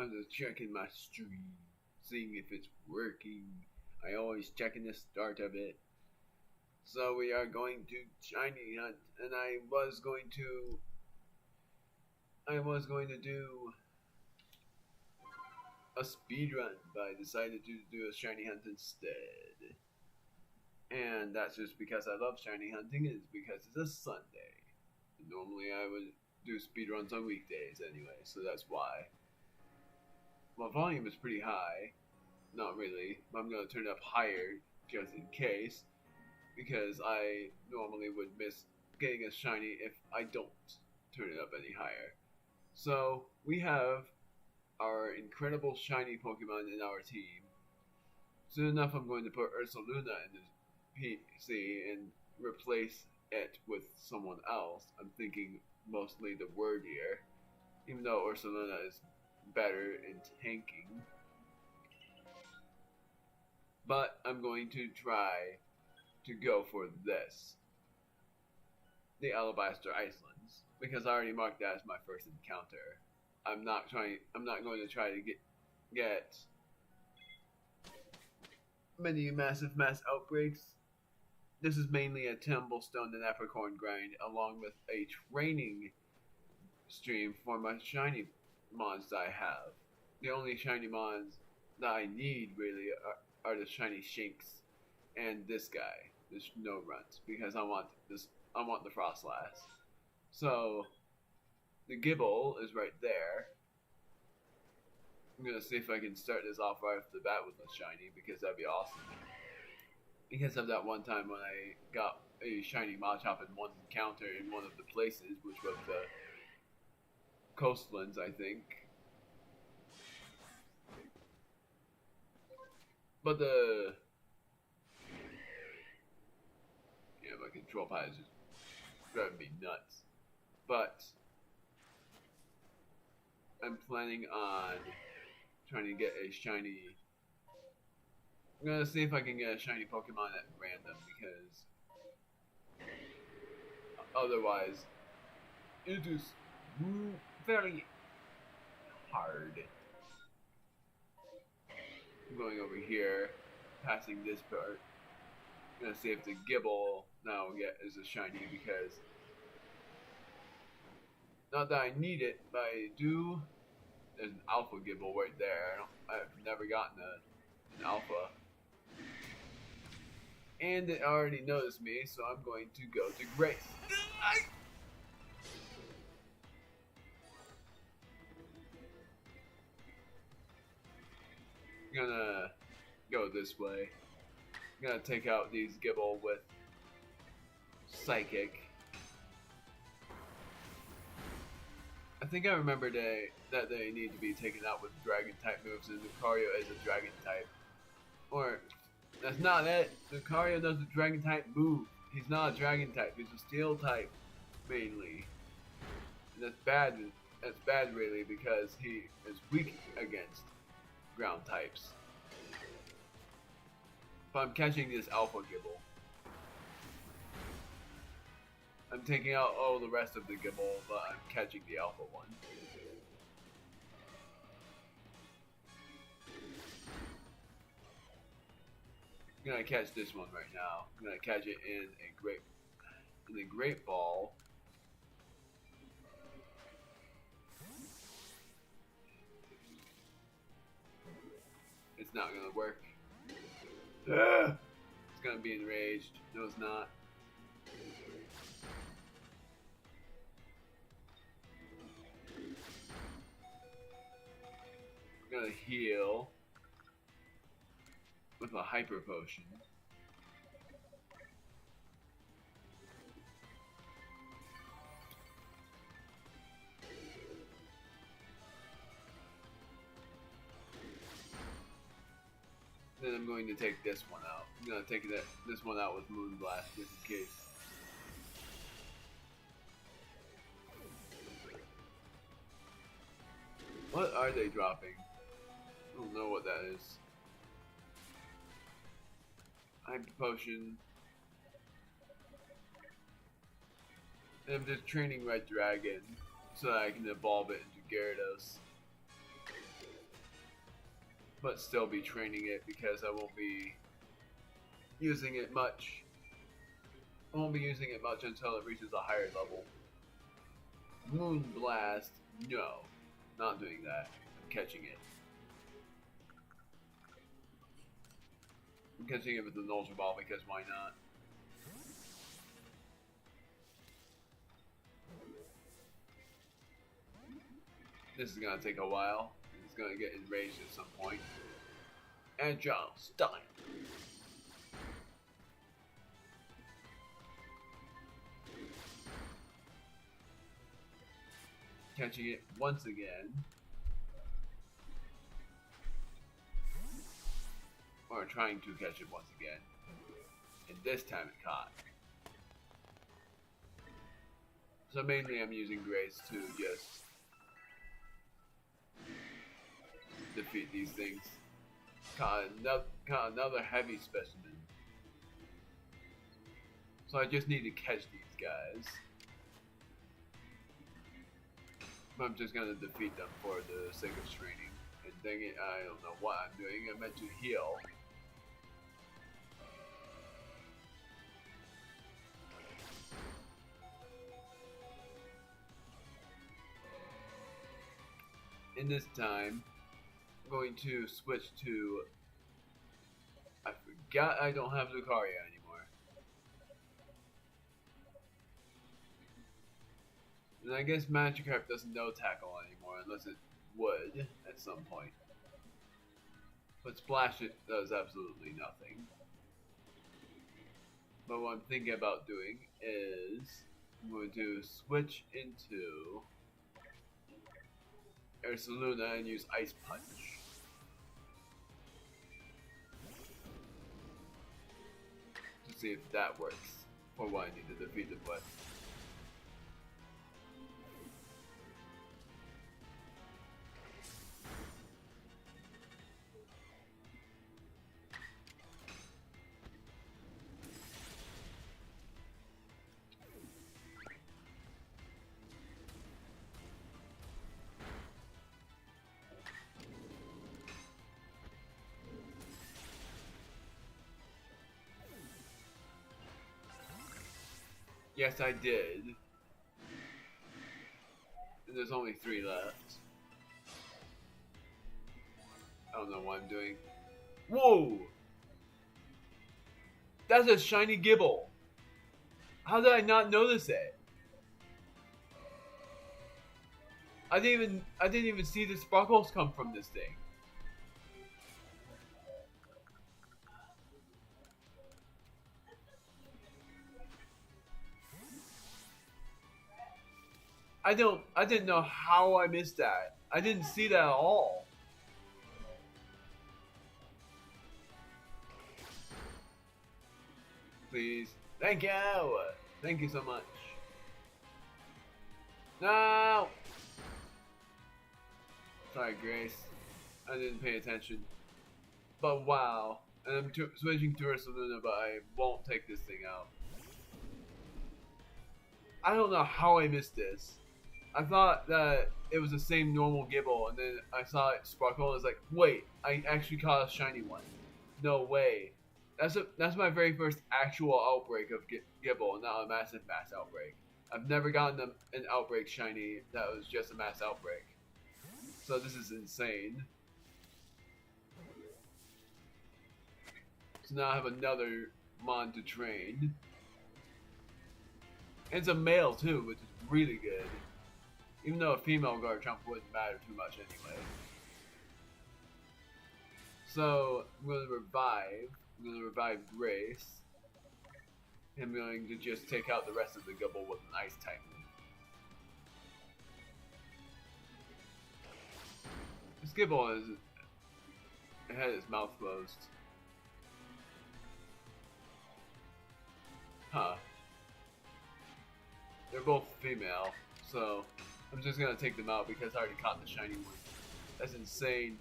I'm just checking my stream, seeing if it's working. I always check in the start of it. So we are going to shiny hunt, and I was going to do a speed run, but I decided to do a shiny hunt instead. And that's just because I love shiny hunting, and it's because it's a Sunday. Normally I would do speed runs on weekdays anyway, so that's why. My volume is pretty high. Not really, but I'm going to turn it up higher just in case, because I normally would miss getting a shiny if I don't turn it up any higher. So we have our incredible shiny Pokemon in our team. Soon enough, I'm going to put Ursaluna in the PC and replace it with someone else. I'm thinking mostly the Wordier, even though Ursaluna is better in tanking. But I'm going to try to go for this, the Alabaster Icelands, because I already marked that as my first encounter. I'm not going to try to get many massive mass outbreaks. This is mainly a Tumblestone and Apricorn grind, along with a training stream for my shiny mons that I have. The only shiny mons that I need really are the shiny Shinx and this guy, the Snow Runt, because I want the Frostlass. So the Gibble is right there. I'm gonna see if I can start this off right off the bat with a shiny, because that'd be awesome. Because of that one time when I got a shiny Machop in one encounter in one of the places, which was the Coastlands, I think. But my control pad is just driving me nuts. But I'm planning on trying to get a shiny. I'm gonna see if I can get a shiny Pokemon at random, because otherwise it is very hard. I'm going over here, passing this part. I'm gonna see if the Gibble now is a shiny, because not that I need it, but I do. There's an Alpha Gibble right there. I've never gotten an Alpha. And it already noticed me, so I'm going to go to Grace. I'm gonna go this way. I'm gonna take out these Gibble with Psychic. I think I remember that they need to be taken out with Dragon type moves, and Lucario is a Dragon type. Or, that's not it. Lucario does a Dragon type move. He's not a Dragon type, he's a Steel type, mainly. And that's bad. That's bad, really, because he is weak against ground types. But I'm catching this Alpha Gibble. I'm taking out all the rest of the Gibble, but I'm catching the Alpha one. I'm gonna catch this one right now. I'm gonna catch it in a Great Ball. It's not gonna work. Ugh! It's gonna be enraged. No, it's not. I'm gonna heal with a Hyper Potion. Then I'm going to take this one out. I'm going to take this one out with Moonblast just in case. What are they dropping? I don't know what that is. Hyper Potion. And I'm just training Red Dragon so that I can evolve it into Gyarados. but still be training it because I won't be using it much. I won't be using it much until it reaches a higher level. Moon Blast, no, not doing that. I'm catching it. I'm catching it with an Ultra Ball because why not? This is gonna take a while. It's gonna get enraged at some point. Agile style. Catching it once again. Or trying to catch it once again. And this time it caught. So mainly I'm using Grace to just defeat these things. Caught another heavy specimen. So I just need to catch these guys. I'm just gonna defeat them for the sake of training. And dang it, I don't know what I'm doing. I meant to heal. In this time, I'm going to switch to... I forgot I don't have Lucaria anymore. And I guess Magikarp doesn't know Tackle anymore unless it would at some point. But Splash it does absolutely nothing. But what I'm thinking about doing is I'm going to switch into Ursaluna and use Ice Punch. To see if that works for what I need to defeat it with. Yes, I did. And there's only 3 left. I don't know what I'm doing. Whoa! That's a shiny Gibble. How did I not notice it? I didn't even see the sparkles come from this thing. I didn't know how I missed that. I didn't see that at all. Please. Thank you! Thank you so much. No! Sorry, Grace. I didn't pay attention. But wow. And I'm switching to Ursaluna, but I won't take this thing out. I don't know how I missed this. I thought that it was the same normal Gibble, and then I saw it sparkle, and I was like, wait, I actually caught a shiny one. No way. That's my very first actual outbreak of Gibble, not a massive mass outbreak. I've never gotten an outbreak shiny that was just a mass outbreak. So this is insane. So now I have another Mon to train. And it's a male too, which is really good. Even though a female Garchomp wouldn't matter too much anyway. So, I'm going to revive Grace. I'm going to just take out the rest of the Gibble with an Ice type. This Gibble had its mouth closed. Huh. They're both female, so I'm just gonna take them out because I already caught the shiny one. That's insane.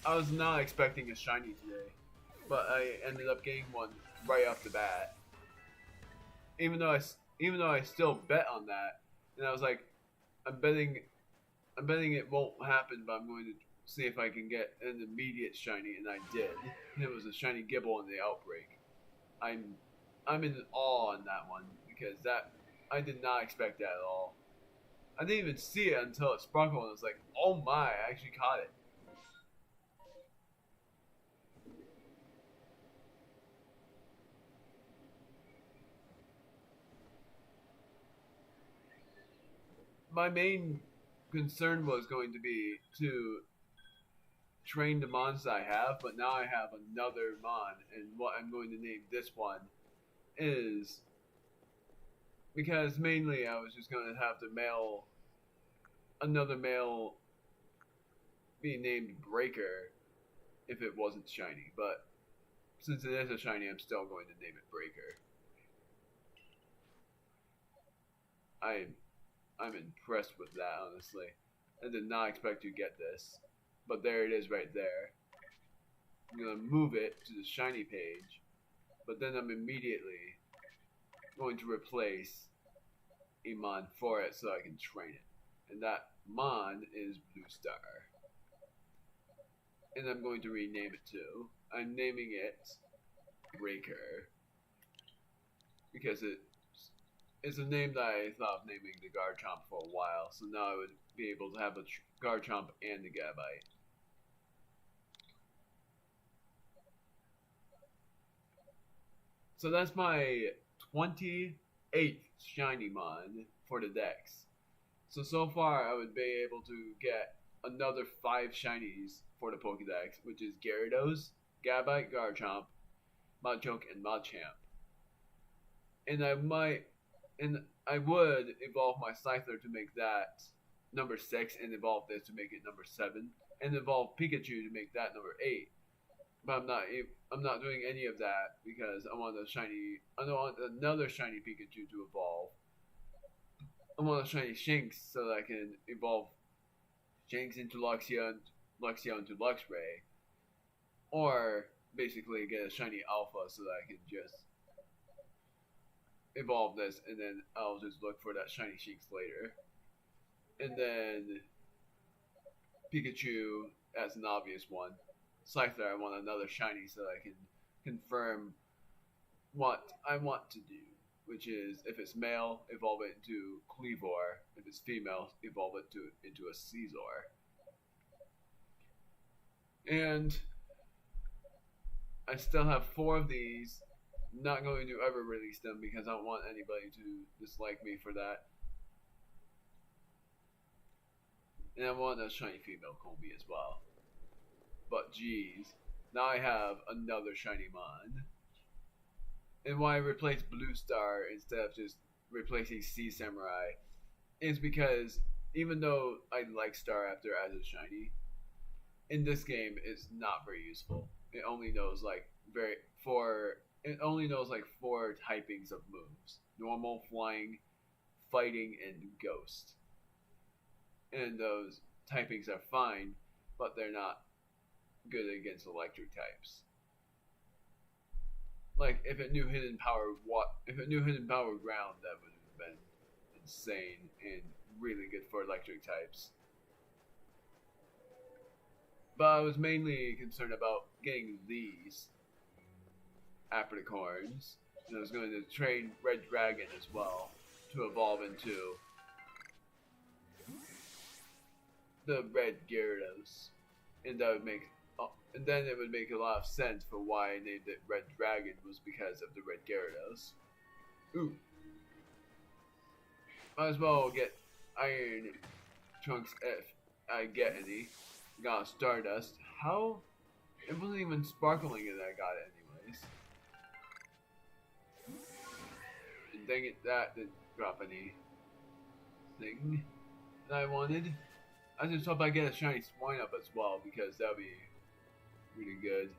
I was not expecting a shiny today, but I ended up getting one right off the bat. Even though even though I still bet on that, and I was like, I'm betting, I'm betting it won't happen, but I'm going to see if I can get an immediate shiny, and I did. And it was a shiny Gibble in the Outbreak. I'm in awe on that one because that I did not expect that at all. I didn't even see it until it sparkled, and I was like, oh my, I actually caught it. My main concern was going to be to train the mons I have, but now I have another mon, and what I'm going to name this one is because mainly I was just going to have another male be named Breaker if it wasn't shiny, but since it is a shiny, I'm still going to name it Breaker. I'm impressed with that, honestly. I did not expect to get this, but there it is right there. I'm gonna move it to the shiny page, but then I'm immediately going to replace a mon for it so I can train it. And that mon is Blue Star. And I'm going to rename it too. I'm naming it Breaker because it's a name that I thought of naming the Garchomp for a while, so now I would be able to have a Garchomp and the Gabite. So that's my 28th shiny mon for the Dex. So far I would be able to get another 5 shinies for the Pokedex, which is Gyarados, Gabite, Garchomp, Machoke, and Machamp. And I would evolve my Scyther to make that number 6, and evolve this to make it number 7, and evolve Pikachu to make that number 8. But I'm not doing any of that because I want another shiny Pikachu to evolve. I want a shiny Shinx so that I can evolve Shinx into Luxio into Luxray. Or basically get a shiny Alpha so that I can just evolve this, and then I'll just look for that shiny Shinx later. And then Pikachu as an obvious one. Scyther, I want another shiny so that I can confirm what I want to do, which is if it's male, evolve it into Cleavor. If it's female, evolve it into a Caesar. And I still have 4 of these. Not going to ever release them because I don't want anybody to dislike me for that. And I want a shiny female Colby as well. But geez, now I have another shiny mon. And why I replaced Blue Star instead of just replacing Sea Samurai is because even though I like Staraptor as a shiny, in this game it's not very useful. It only knows like 4 typings of moves: normal, flying, fighting, and ghost. And those typings are fine, but they're not good against electric types. Like if it knew hidden power ground, that would have been insane and really good for electric types. But I was mainly concerned about getting these Apricorns, and I was going to train Red Dragon as well to evolve into the Red Gyarados, and then it would make a lot of sense for why I named it Red Dragon was because of the Red Gyarados. Ooh, might as well get Iron Trunks if I get any. Got Stardust. How? It wasn't even sparkling and I got it anyways. And dang it, that didn't drop anything that I wanted. I just hope I get a shiny Swinub as well because that would be really good.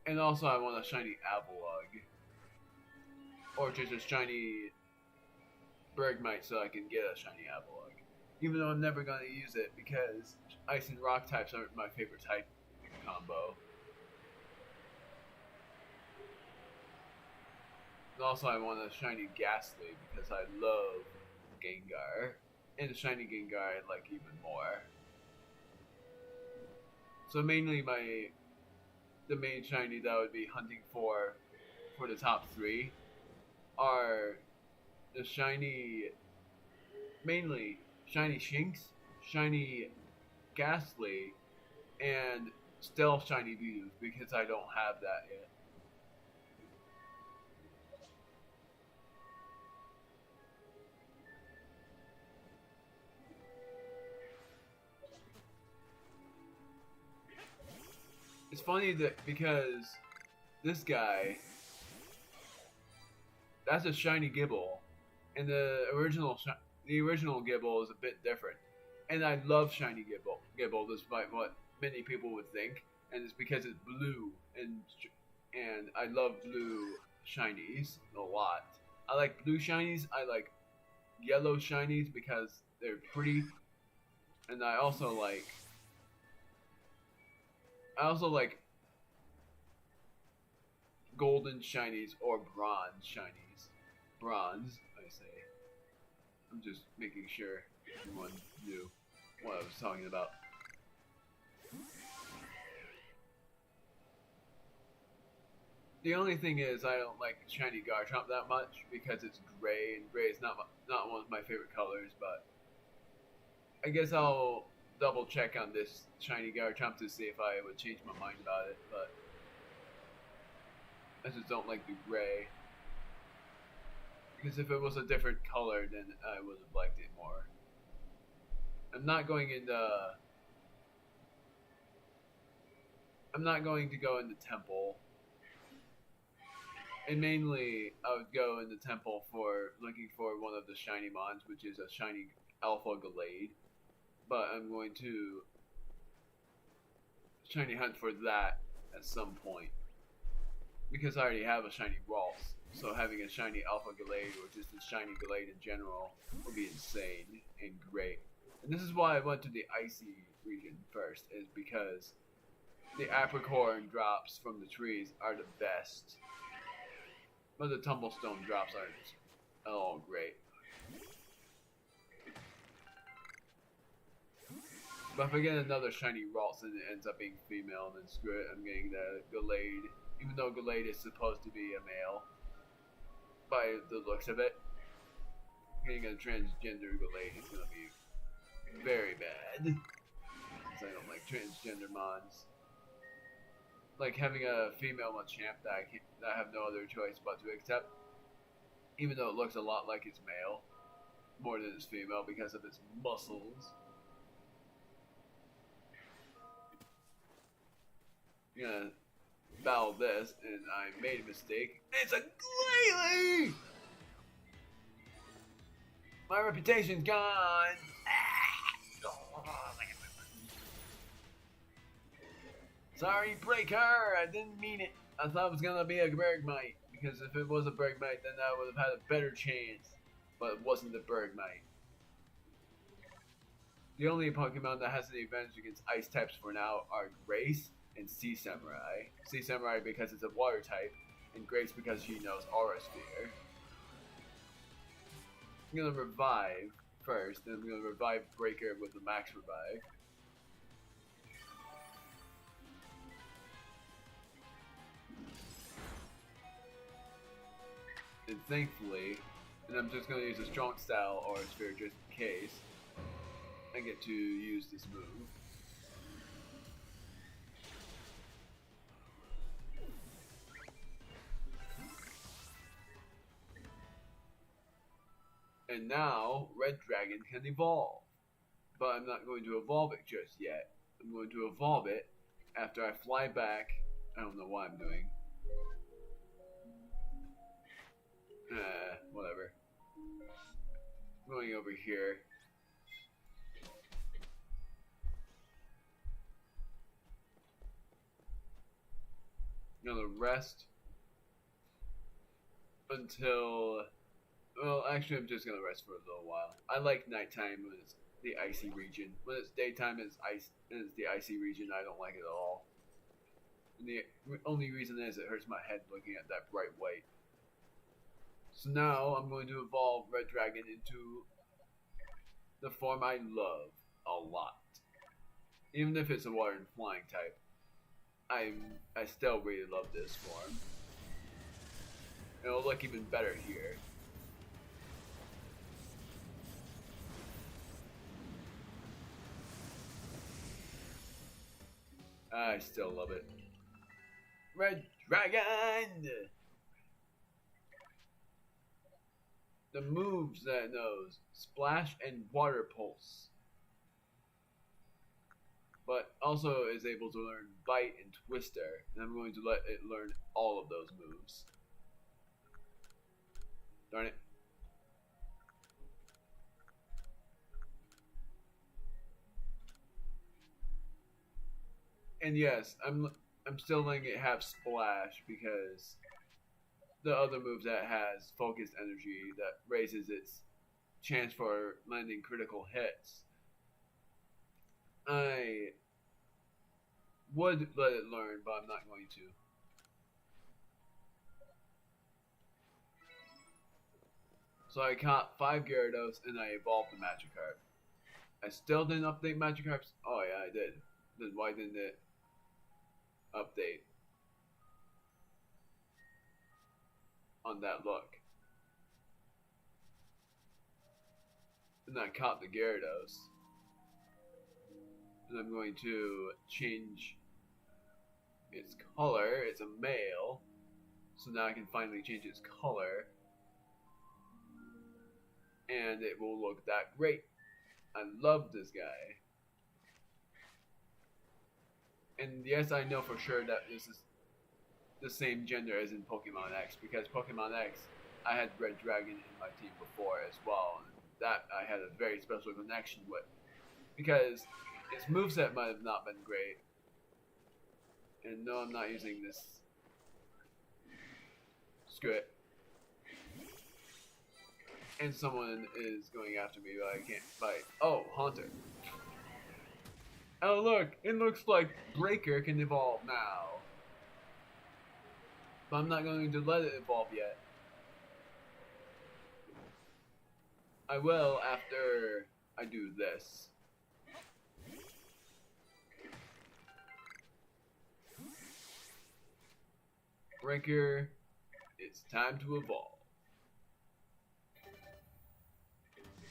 And also I want a shiny Avalugg. Or just a shiny Bergmite so I can get a shiny Avalugg. Even though I'm never going to use it because Ice and Rock types aren't my favorite type combo. And also, I want a shiny Ghastly because I love Gengar. And a shiny Gengar I like even more. So mainly the main shiny that I would be hunting for the top 3 are the mainly shiny Shinx, shiny Ghastly, and Stealth shiny Views because I don't have that yet. It's funny that because this guy, that's a shiny Gibble, and the original Gibble is a bit different. And I love shiny Gibble, despite what many people would think, and it's because it's blue, and I love blue shinies a lot. I like blue shinies. I like yellow shinies because they're pretty, and I also like golden shinies or bronze shinies. Bronze, I say. I'm just making sure everyone knew what I was talking about. The only thing is, I don't like shiny Garchomp that much because it's gray, and gray is not one of my favorite colors. But I guess I'll double check on this shiny Garchomp to see if I would change my mind about it. But I just don't like the gray. Because if it was a different color, then I would have liked it more. I'm not going to go in the temple. And mainly, I would go in the temple for looking for one of the shiny mons, which is a shiny Alpha Gallade. But I'm going to shiny hunt for that at some point. Because I already have a shiny Ralts. So having a shiny Alpha Gallade, or just a shiny Gallade in general, would be insane and great. And this is why I went to the icy region first, is because the Apricorn drops from the trees are the best. But the Tumblestone drops aren't all great. But if I get another shiny Ralts and it ends up being female, then screw it, I'm getting the Gallade. Even though Gallade is supposed to be a male. By the looks of it. Getting a transgender Gallade is going to be very bad. Because I don't like transgender mons. Like having a female Machamp that I have no other choice but to accept. Even though it looks a lot like it's male. More than it's female because of its muscles. I'm gonna battle this, and I made a mistake. It's a Glalie! My reputation's gone! Sorry, Breaker! I didn't mean it. I thought it was gonna be a Bergmite. Because if it was a Bergmite, then I would have had a better chance. But it wasn't a Bergmite. The only Pokemon that has an advantage against Ice types for now are Grace and Sea Samurai. Sea Samurai because it's a water type, and Grace because she knows Aura Sphere. I'm gonna revive first, then I'm gonna revive Breaker with the max revive. And thankfully, and I'm just gonna use a strong style Aura Sphere just in case, I get to use this move. And now, Red Dragon can evolve. But I'm not going to evolve it just yet. I'm going to evolve it after I fly back. I don't know what I'm doing. Whatever. I'm going over here. I'm gonna rest until... Well, actually, I'm just gonna rest for a little while. I like nighttime when it's the icy region. When it's daytime and it's the icy region, I don't like it at all. And the only reason is it hurts my head looking at that bright white. So now I'm going to evolve Red Dragon into the form I love a lot. Even if it's a water and flying type, I still really love this form. It'll look even better here. I still love it. Red Dragon! The moves that it knows: Splash and Water Pulse. But also is able to learn Bite and Twister, and I'm going to let it learn all of those moves. Darn it. And yes, I'm still letting it have Splash because the other move that has Focused Energy that raises its chance for landing critical hits, I would let it learn, but I'm not going to. So I caught 5 Gyarados and I evolved the Magikarp. I still didn't update Magikarps? Oh yeah, I did. Then why didn't it update on that look? And I caught the Gyarados. And I'm going to change its color. It's a male. So now I can finally change its color. And it will look that great. I love this guy. And yes, I know for sure that this is the same gender as in Pokemon X, because Pokemon X, I had Red Dragon in my team before as well, and that I had a very special connection with, because its moveset might have not been great, and no, I'm not using this. Screw it. And someone is going after me, but I can't fight. Oh, Haunter. Oh look, it looks like Breaker can evolve now. But I'm not going to let it evolve yet. I will after I do this. Breaker, it's time to evolve.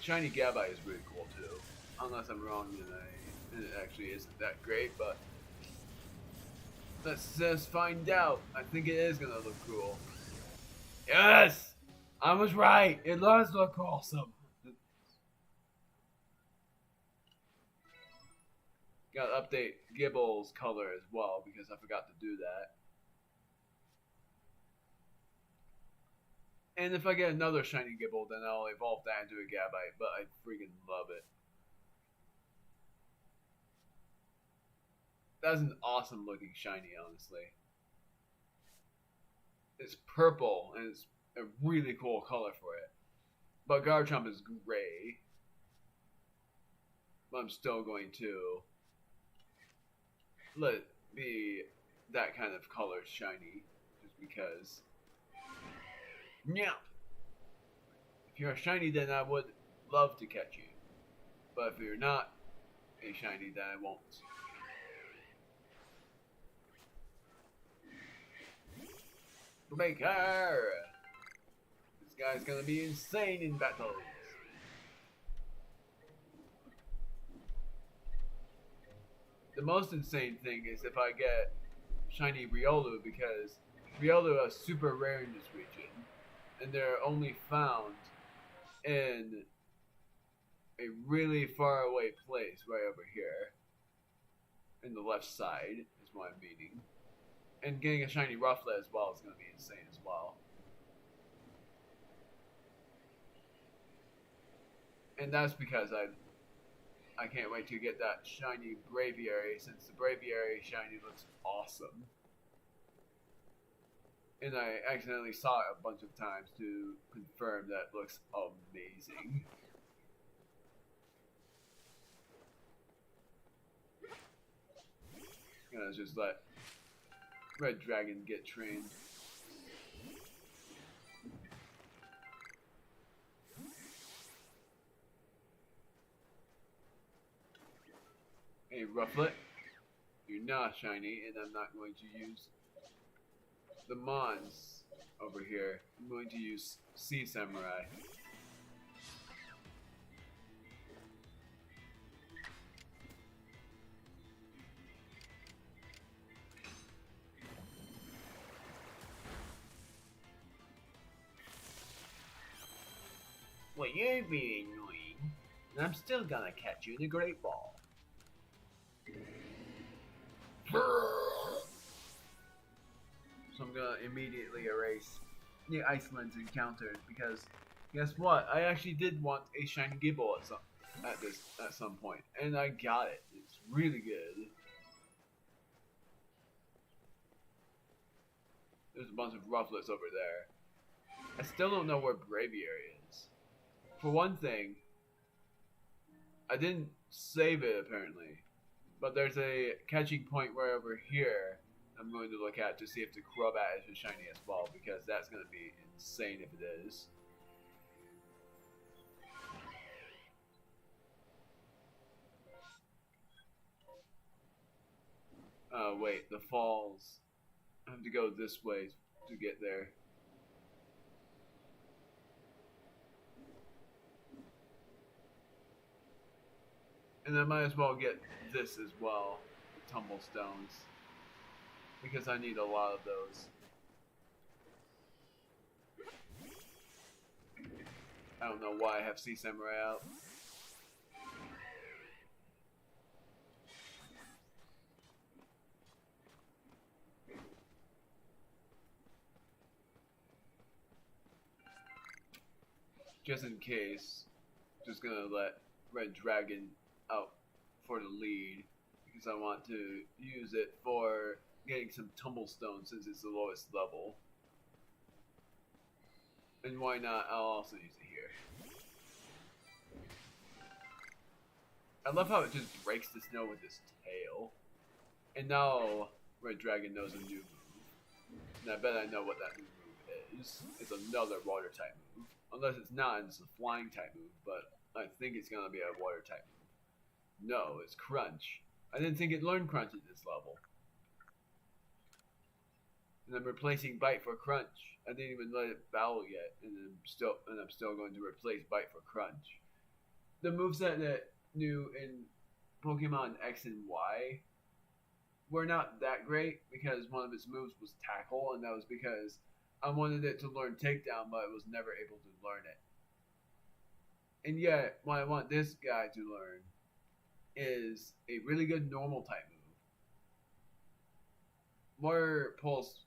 Shiny Gabite is really cool too. Unless I'm wrong and it actually isn't that great, but let's just find out. I think it is gonna look cool. Yes! I was right! It does look awesome! Gotta update Gibble's color as well because I forgot to do that. And if I get another shiny Gibble, then I'll evolve that into a Gabite, but I freaking love it. That's an awesome looking shiny, honestly. It's purple, and it's a really cool color for it. But Garchomp is gray. But I'm still going to let it be that kind of color shiny, just because. Yeah. If you're a shiny, then I would love to catch you. But if you're not a shiny, then I won't. Breaker! This guy's gonna be insane in battles. The most insane thing is if I get shiny Riolu, because Riolu is super rare in this region, and they're only found in a really far away place right over here, in the left side is what I'm meaning. And getting a shiny Rufflet as well is going to be insane as well. And that's because I can't wait to get that shiny Braviary, since the Braviary shiny looks awesome. And I accidentally saw it a bunch of times to confirm that it looks amazing. Gonna just let Red Dragon get trained. a Rufflet. You're not shiny, and I'm not going to use the Mons over here. I'm going to use Sea Samurai. Well, you're being annoying, and I'm still gonna catch you in a Great Ball. So I'm gonna immediately erase the Iceland's encounter because guess what? I actually did want a shiny Gibble at some point, and I got it. It's really good. There's a bunch of Rufflets over there. I still don't know where Braviary is. For one thing, I didn't save it apparently, but there's a catching point right over here I'm going to look at to see if the Crobat is as shiny as well, because that's going to be insane if it is. Wait, the falls. I have to go this way to get there. And I might as well get this as well, the Tumblestones, because I need a lot of those. I don't know why I have Sea Samurai out. Just in case, just gonna let Red Dragon out for the lead because I want to use it for getting some Tumblestone since it's the lowest level. And why not? I'll also use it here. I love how it just breaks the snow with its tail. And now Red Dragon knows a new move. And I bet I know what that new move is. It's another water type move. Unless it's not, and it's a flying type move, but I think it's gonna be a water type move. No, it's Crunch. I didn't think it learned Crunch at this level. And I'm replacing Bite for Crunch. I didn't even let it battle yet, and I'm still going to replace Bite for Crunch. The moveset that new in Pokemon X and Y were not that great because one of its moves was Tackle, and that was because I wanted it to learn Takedown, but it was never able to learn it. And yet, what I want this guy to learn is a really good normal type move. Water Pulse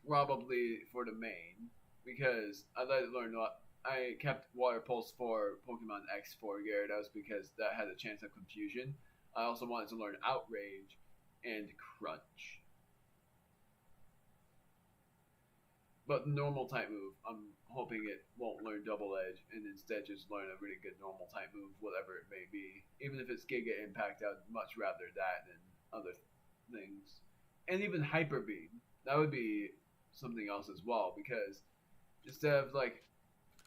probably for the main, because I let it learn what I kept Water Pulse for Pokemon X for Gyarados because that had a chance of confusion. I also wanted to learn Outrage and Crunch. But normal type move, I'm hoping it won't learn Double Edge and instead just learn a really good normal type move, whatever it may be. Even if it's Giga Impact, I'd much rather that than other things. And even Hyper Beam, that would be something else as well, because instead of like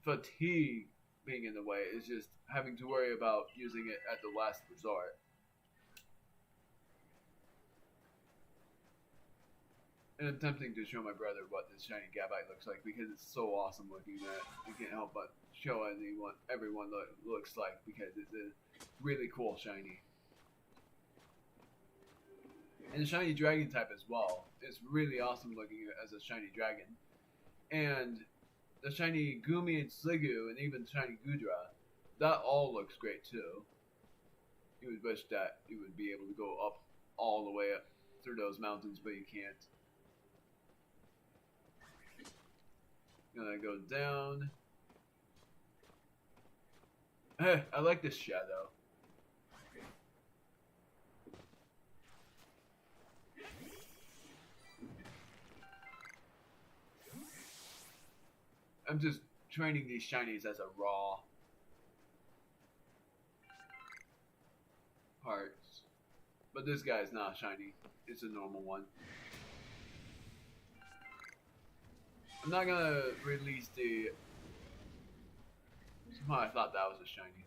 fatigue being in the way, it's just having to worry about using it at the last resort. And I'm tempting to show my brother what this shiny Gabite looks like because it's so awesome looking that I can't help but show everyone what it looks like because it's a really cool shiny. And the shiny dragon type as well. It's really awesome looking as a shiny dragon. And the shiny Gumi and Sliggoo and even shiny Gudra, that all looks great too. You would wish that you would be able to go up all the way up through those mountains, but you can't. Gonna go down. Hey, I like this shadow. I'm just training these shinies as a raw parts. But this guy is not shiny. It's a normal one. I'm not gonna release the... Somehow I thought that was a shiny.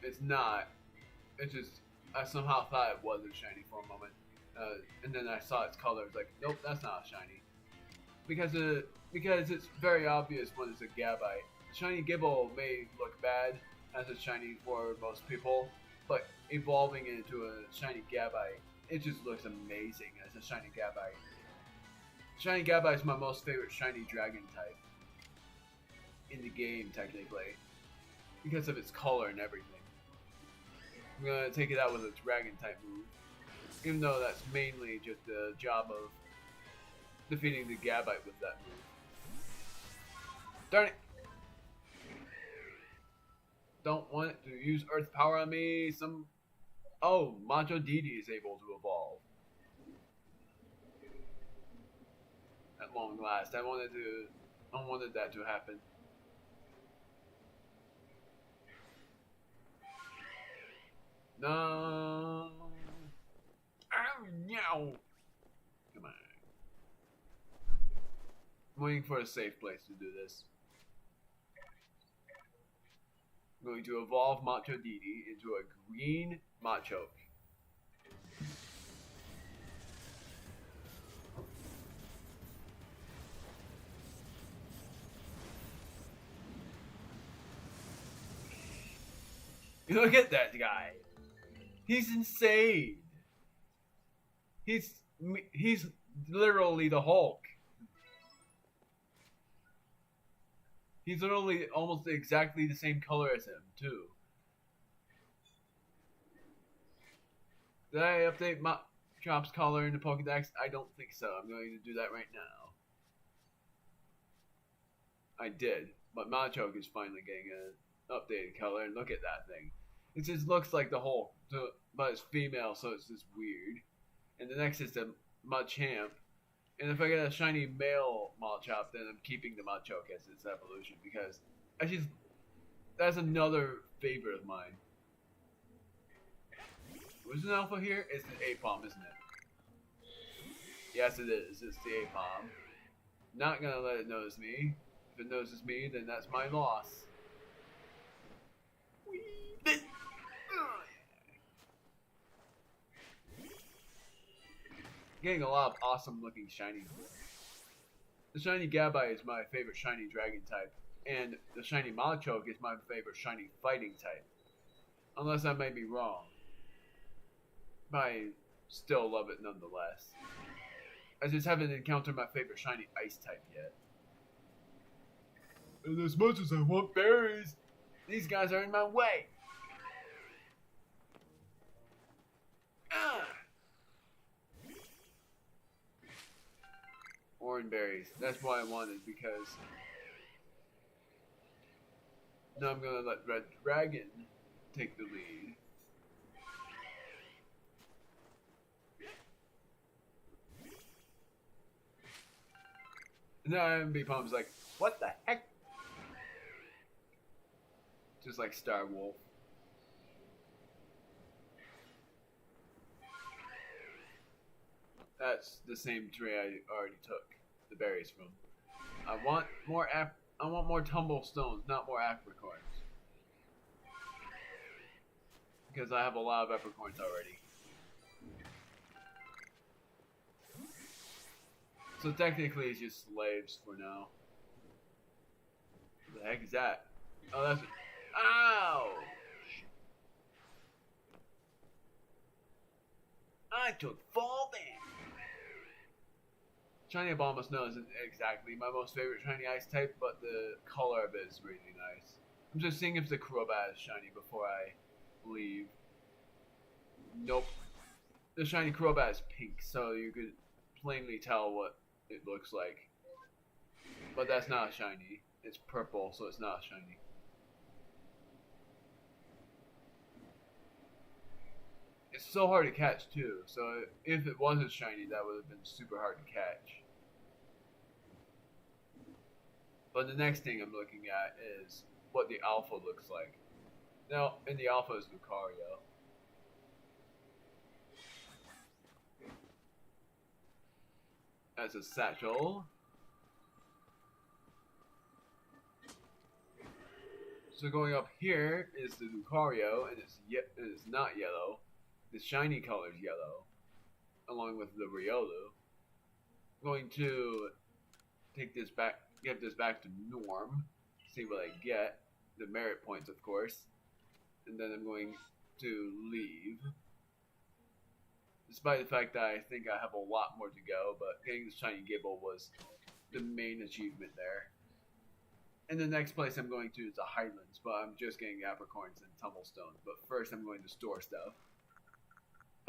It's not. It's just I somehow thought it was a shiny for a moment, and then I saw its color. It's like, nope, that's not a shiny. Because it's very obvious when it's a Gabite. Shiny Gibble may look bad as a shiny for most people, but evolving into a shiny Gabite, it just looks amazing as a shiny Gabite. Shiny Gabite is my most favorite shiny dragon type in the game, technically, because of its color and everything. I'm gonna take it out with a dragon type move, even though that's mainly just the job of defeating the Gabite with that move. Darn it! Don't want it to use Earth Power on me. Oh, Macho Didi is able to evolve. At long last, I wanted that to happen. No. Ow, no. Come on. I'm waiting for a safe place to do this. I'm going to evolve Macho Didi into a green Machoke. Look at that guy. He's insane. He's literally the Hulk. He's literally almost exactly the same color as him, too. Did I update Chop's color in the Pokedex? I don't think so. I'm going to do that right now. I did, but Machoke is finally getting an updated color, and look at that thing. It just looks like the Hulk, but it's female, so it's just weird. And the next is the Machamp. And if I get a shiny male Machop, then I'm keeping the Machoke as its evolution, because that's another favorite of mine. Was an alpha here? It's the Apom, isn't it? Yes, it is. It's the Apom. Not gonna let it notice me. If it notices me, then that's my loss. Getting a lot of awesome looking shinies. The shiny Gabite is my favorite shiny dragon type, and the shiny Machoke is my favorite shiny fighting type. Unless I may be wrong. But I still love it nonetheless. I just haven't encountered my favorite shiny ice type yet. And as much as I want berries, these guys are in my way. Orange berries. That's what I wanted, because now I'm gonna let Red Dragon take the lead. And now MB Palm's like, what the heck? Just like Star Wolf. That's the same tree I already took the berries from. I want more Tumblestones, not more Apricorns. Because I have a lot of Apricorns already. So technically it's just slaves for now. What the heck is that? Oh, that's... Ow! I took fall damage. Shiny Obama Snow isn't exactly my most favorite shiny ice type, but the color of it is really nice. I'm just seeing if the Crobat is shiny before I leave. Nope. The shiny Crobat is pink, so you could plainly tell what it looks like. But that's not shiny. It's purple, so it's not shiny. It's so hard to catch too, so if it wasn't shiny, that would have been super hard to catch. But the next thing I'm looking at is what the alpha looks like. Now, in the alpha is Lucario. That's a satchel. So going up here is the Lucario, and it's not yellow. The shiny color is yellow, along with the Riolu. I'm going to take this back, get this back to norm, see what I get. The merit points, of course. And then I'm going to leave. Despite the fact that I think I have a lot more to go, but getting the shiny Gibble was the main achievement there. And the next place I'm going to is the Highlands, but I'm just getting Apricorns and Tumblestones. But first I'm going to store stuff.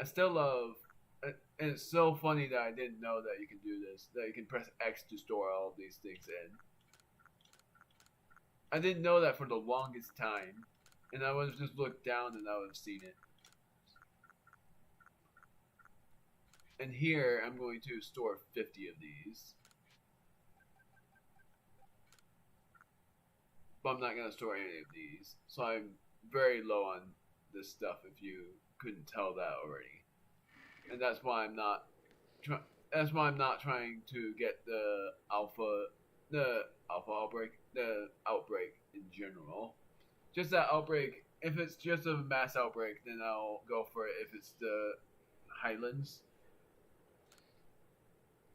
I still love, and it's so funny that I didn't know that you can do this, that you can press X to store all of these things in. I didn't know that for the longest time, and I would have just looked down and I would have seen it. And here I'm going to store 50 of these. But I'm not going to store any of these, so I'm very low on this stuff if you couldn't tell that already. And that's why I'm not trying to get the outbreak in general. Just that outbreak, if it's just a mass outbreak, then I'll go for it if it's the Highlands.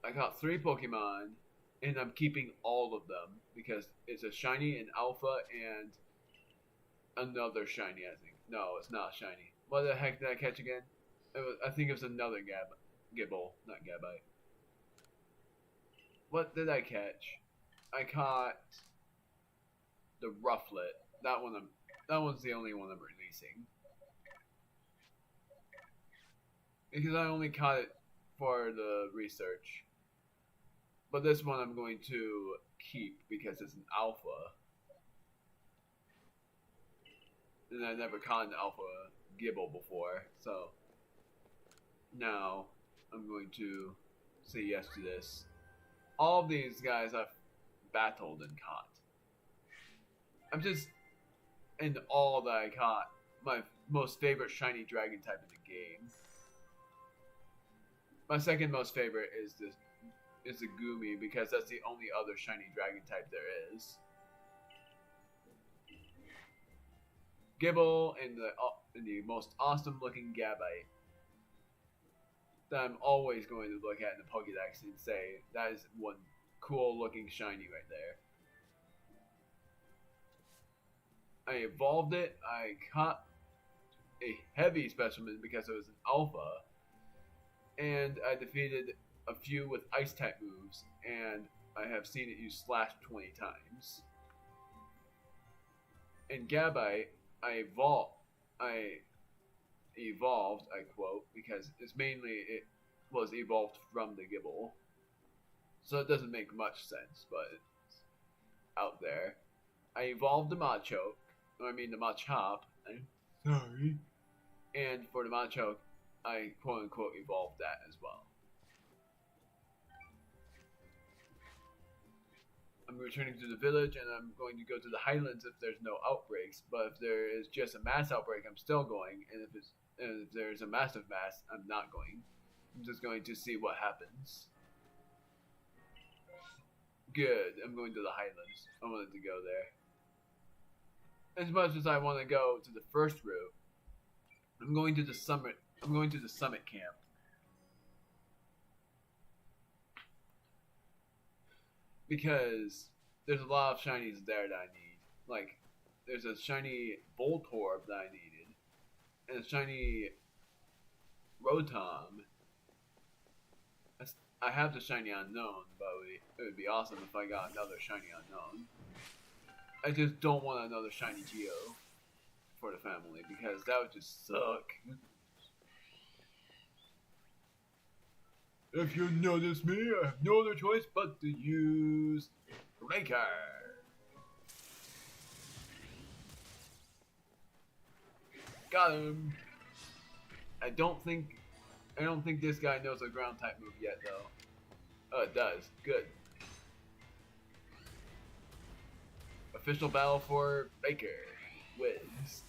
I got 3 Pokemon, and I'm keeping all of them because it's a shiny, an alpha, and another shiny, I think. No, it's not shiny. What the heck did I catch again? I think it was another Gibble, not Gabite. What did I catch? I caught the Rufflet. That one's the only one I'm releasing. Because I only caught it for the research. But this one I'm going to keep because it's an alpha. And I never caught an alpha Gibble before, so now I'm going to say yes to this. All of these guys I've battled and caught. I'm just, in all that I caught, my most favorite shiny dragon type in the game. My second most favorite is the Gumi because that's the only other shiny dragon type there is. Gibble and the most awesome looking Gabite that I'm always going to look at in the Pokédex and say that is one cool looking shiny right there. I evolved it. I caught a heavy specimen because it was an alpha, and I defeated a few with ice type moves, and I have seen it use Slash 20 times. In Gabite, I evolved, I quote, because it was evolved from the Gibble. So it doesn't make much sense, but it's out there. I evolved the Machop, the Machop, I'm sorry. And for the Machop, I quote unquote evolved that as well. I'm returning to the village, and I'm going to go to the Highlands if there's no outbreaks. But if there is just a mass outbreak, I'm still going. And if there's a massive mass, I'm not going. I'm just going to see what happens. Good. I'm going to the Highlands. I wanted to go there. As much as I want to go to the first route, I'm going to the summit. I'm going to the summit camp. Because there's a lot of shinies there that I need. Like, there's a shiny Voltorb that I needed. And a shiny Rotom. I have the shiny Unknown, but it would be awesome if I got another shiny Unknown. I just don't want another shiny Geo for the family, because that would just suck. If you notice me, I have no other choice but to use Breaker. Got him. I don't think this guy knows a ground type move yet, though. Oh, it does. Good. Official battle for Baker wins.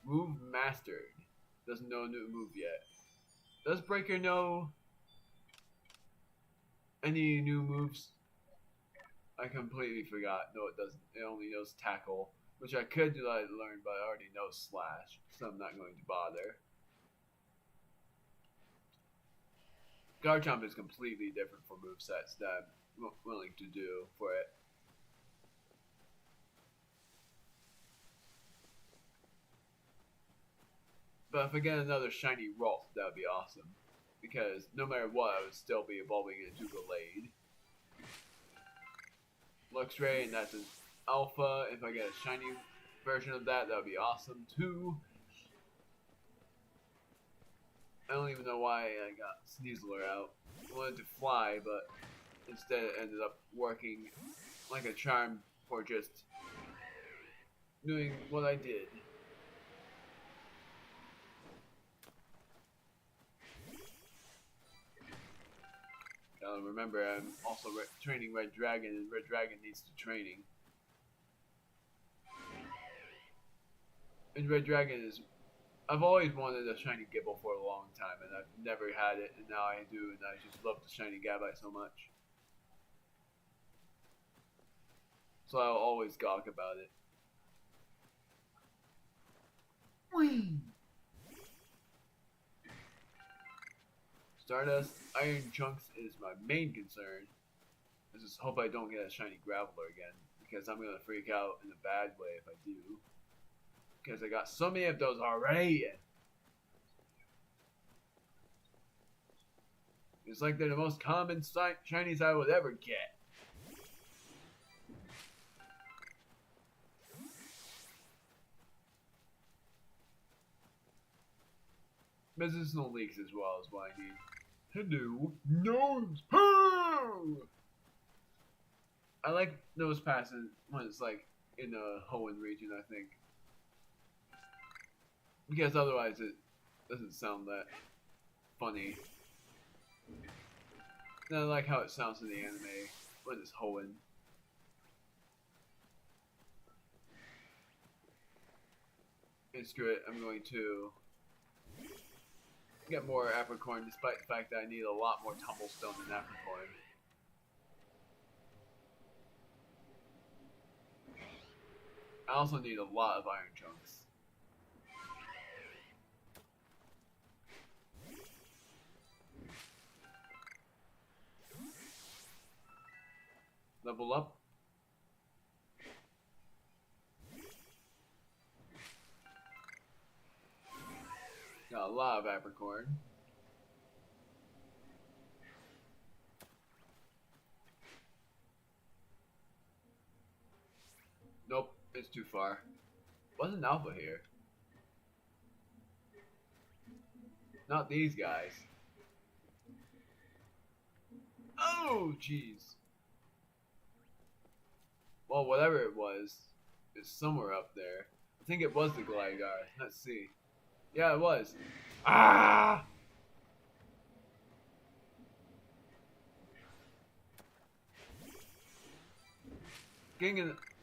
Move mastered. Doesn't know a new move yet. Does Breaker know any new moves? I completely forgot. No, it doesn't. It only knows tackle, which I could learn, but I already know slash, so I'm not going to bother. Garchomp is completely different for movesets that I'm willing to do for it. But if I get another shiny Rolf, that would be awesome. Because no matter what, I would still be evolving into Gallade. Luxray, and that's an Alpha. If I get a shiny version of that, that would be awesome too. I don't even know why I got Sneasler out. I wanted to fly, but instead it ended up working like a charm for just doing what I did. Remember, I'm also training Red Dragon, and Red Dragon needs the training. And Red Dragon is... I've always wanted a shiny Gibble for a long time, and I've never had it, and now I do, and I just love the shiny Gabite so much. So I'll always gawk about it. Whee! Stardust, Iron Chunks is my main concern. I just hope I don't get a shiny Graveler again, because I'm going to freak out in a bad way if I do. Because I got so many of those already. It's like they're the most common shinies I would ever get. Medicinal leaks as well is what I need. Hello, Nosepass! I like Nosepass when it's like in the Hoenn region, I think. Because otherwise it doesn't sound that funny. And I like how it sounds in the anime when it's Hoenn. And screw it, I'm going to get more Apricorn, despite the fact that I need a lot more Tumblestone than Apricorn. I also need a lot of Iron Chunks. Level up. Got a lot of Apricorn. Nope, it's too far. Wasn't Alpha here? Not these guys. Oh, jeez. Well, whatever it was, it's somewhere up there. I think it was the Gligar. Let's see. Yeah, it was. Ah! Getting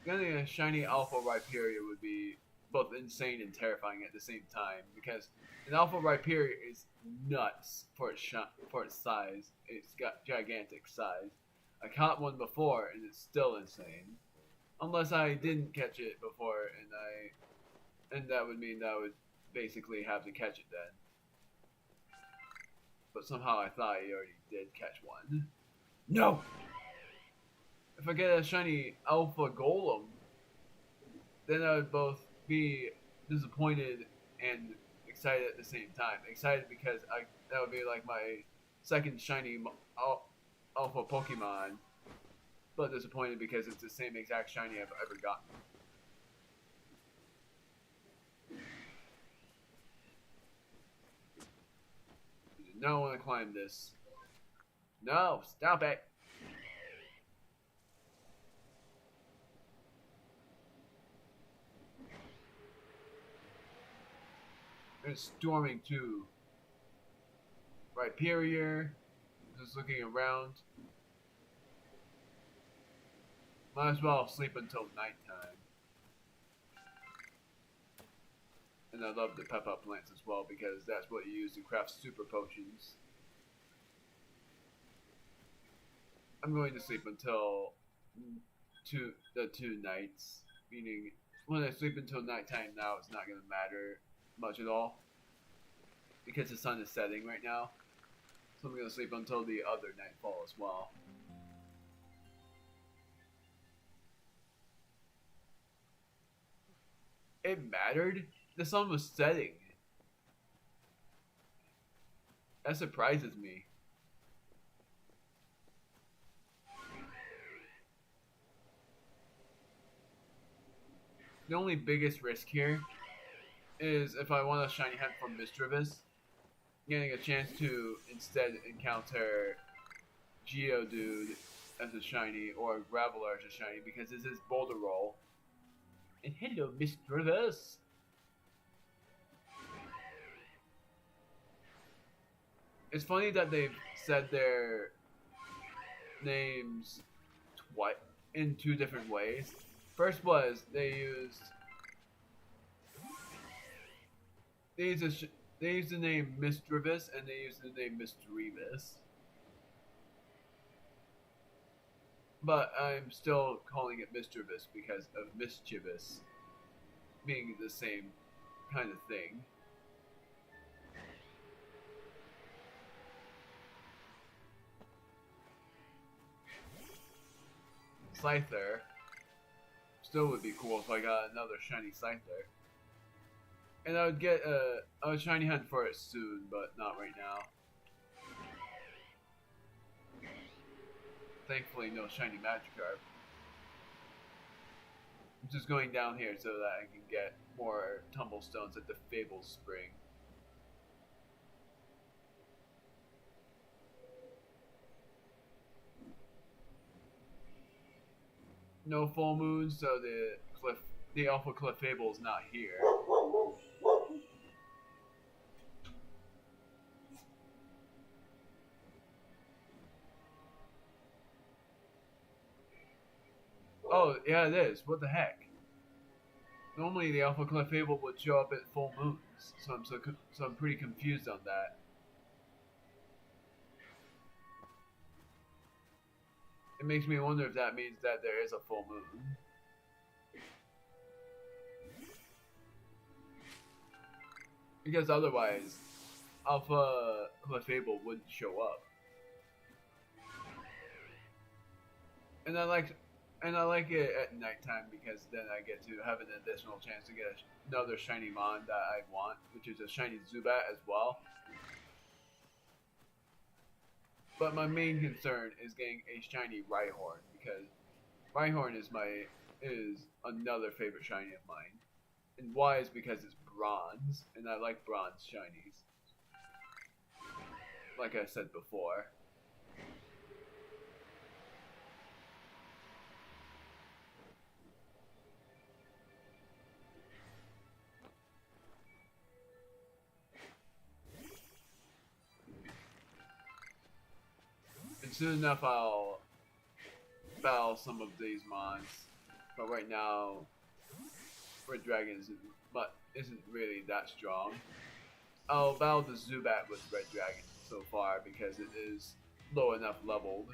a shiny Alpha Rhyperior would be both insane and terrifying at the same time, because an Alpha Rhyperior is nuts for its size. It's got gigantic size. I caught one before, and it's still insane. Unless I didn't catch it before, and that would mean that I would basically have to catch it then. But somehow I thought I already did catch one. No! If I get a shiny Alpha Golem, then I would both be disappointed and excited at the same time. Excited because that would be like my second shiny Alpha Pokemon, but disappointed because it's the same exact shiny I've ever gotten. I do not want to climb this. No, stop it! It's storming too. Rhyperior. Just looking around. Might as well sleep until nighttime. And I love the pep-up plants as well, because that's what you use to craft super potions. I'm going to sleep until the 2 nights. Meaning, when I sleep until nighttime now, it's not gonna matter much at all because the sun is setting right now. So I'm gonna sleep until the other nightfall as well. It mattered? The sun was setting. That surprises me. The only biggest risk here is if I want a shiny hunt from Misdreavus, getting a chance to instead encounter Geodude as a shiny or Graveler as a shiny because this is Boulder Roll. And hello, Misdreavus! It's funny that they've said their names twice in 2 different ways. First was they used the name Misdreavus and they used the name Misdreavus. But I'm still calling it Misdreavus because of mischievous being the same kind of thing. Scyther still would be cool if I got another shiny Scyther. And I would get a shiny hunt for it soon, but not right now. Thankfully, no shiny Magikarp. I'm just going down here so that I can get more Tumblestones at the Fable Spring. No full moon, so the Alpha Clefable is not here. Oh, yeah, it is. What the heck? Normally, the Alpha Clefable would show up at full moons, so I'm pretty confused on that. It makes me wonder if that means that there is a full moon. Because otherwise, Alpha Clefable wouldn't show up. And I like it at nighttime because then I get to have an additional chance to get another shiny mon that I want, which is a shiny Zubat as well. But my main concern is getting a shiny Rhyhorn because Rhyhorn is another favorite shiny of mine. And why is because it's bronze, and I like bronze shinies. Like I said before. And soon enough I'll battle some of these mons. But right now, Red Dragon isn't really that strong. I'll battle the Zubat with Red Dragon so far because it is low enough leveled.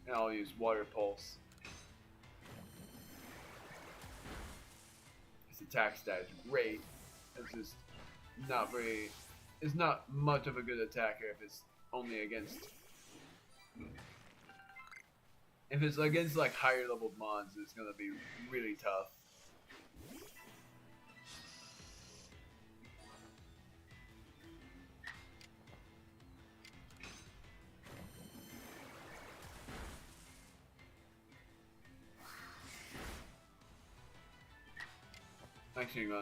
And I'll use Water Pulse. Its attack stat is great. It's just it's not much of a good attacker if it's only against. If it's against like higher leveled mons, it's gonna be really tough. Actually,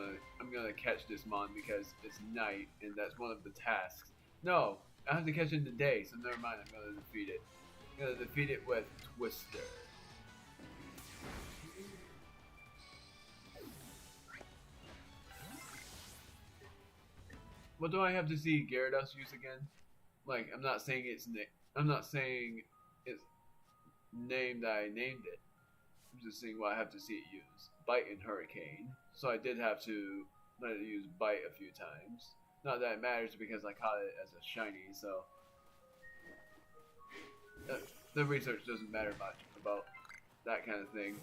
I'm gonna catch this mon because it's night and that's one of the tasks. No, I have to catch it in the day, so never mind. I'm gonna defeat it. I'm gonna defeat it with Twister. What do I have to see Gyarados use again? Like, I'm not saying its name that I named it. I'm just saying what I have to see it use. Bite and Hurricane. So I did have to let it use Bite a few times. Not that it matters because I caught it as a shiny, so the research doesn't matter much about that kind of thing.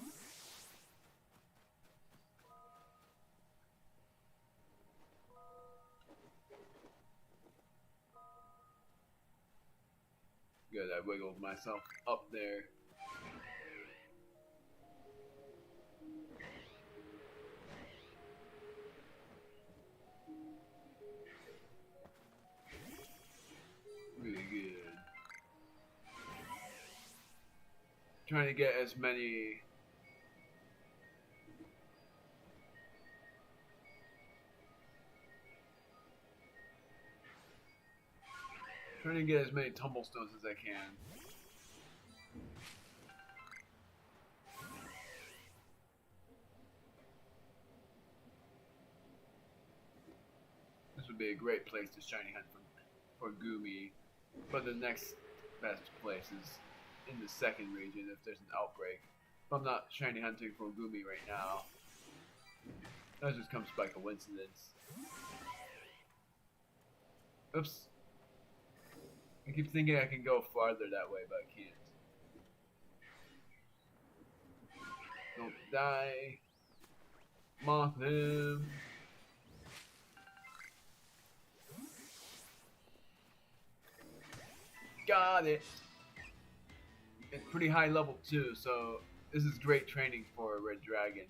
Good, I wiggled myself up there. Really good. Trying to get as many tumblestones as I can. This would be a great place to shiny hunt for Goomy, but the next best place is in the second region if there's an outbreak. But I'm not shiny hunting for Goomy right now. That just comes by coincidence. Oops. I keep thinking I can go farther that way, but I can't. Don't die. Moth him. Got it. It's pretty high level too, so this is great training for a red dragon.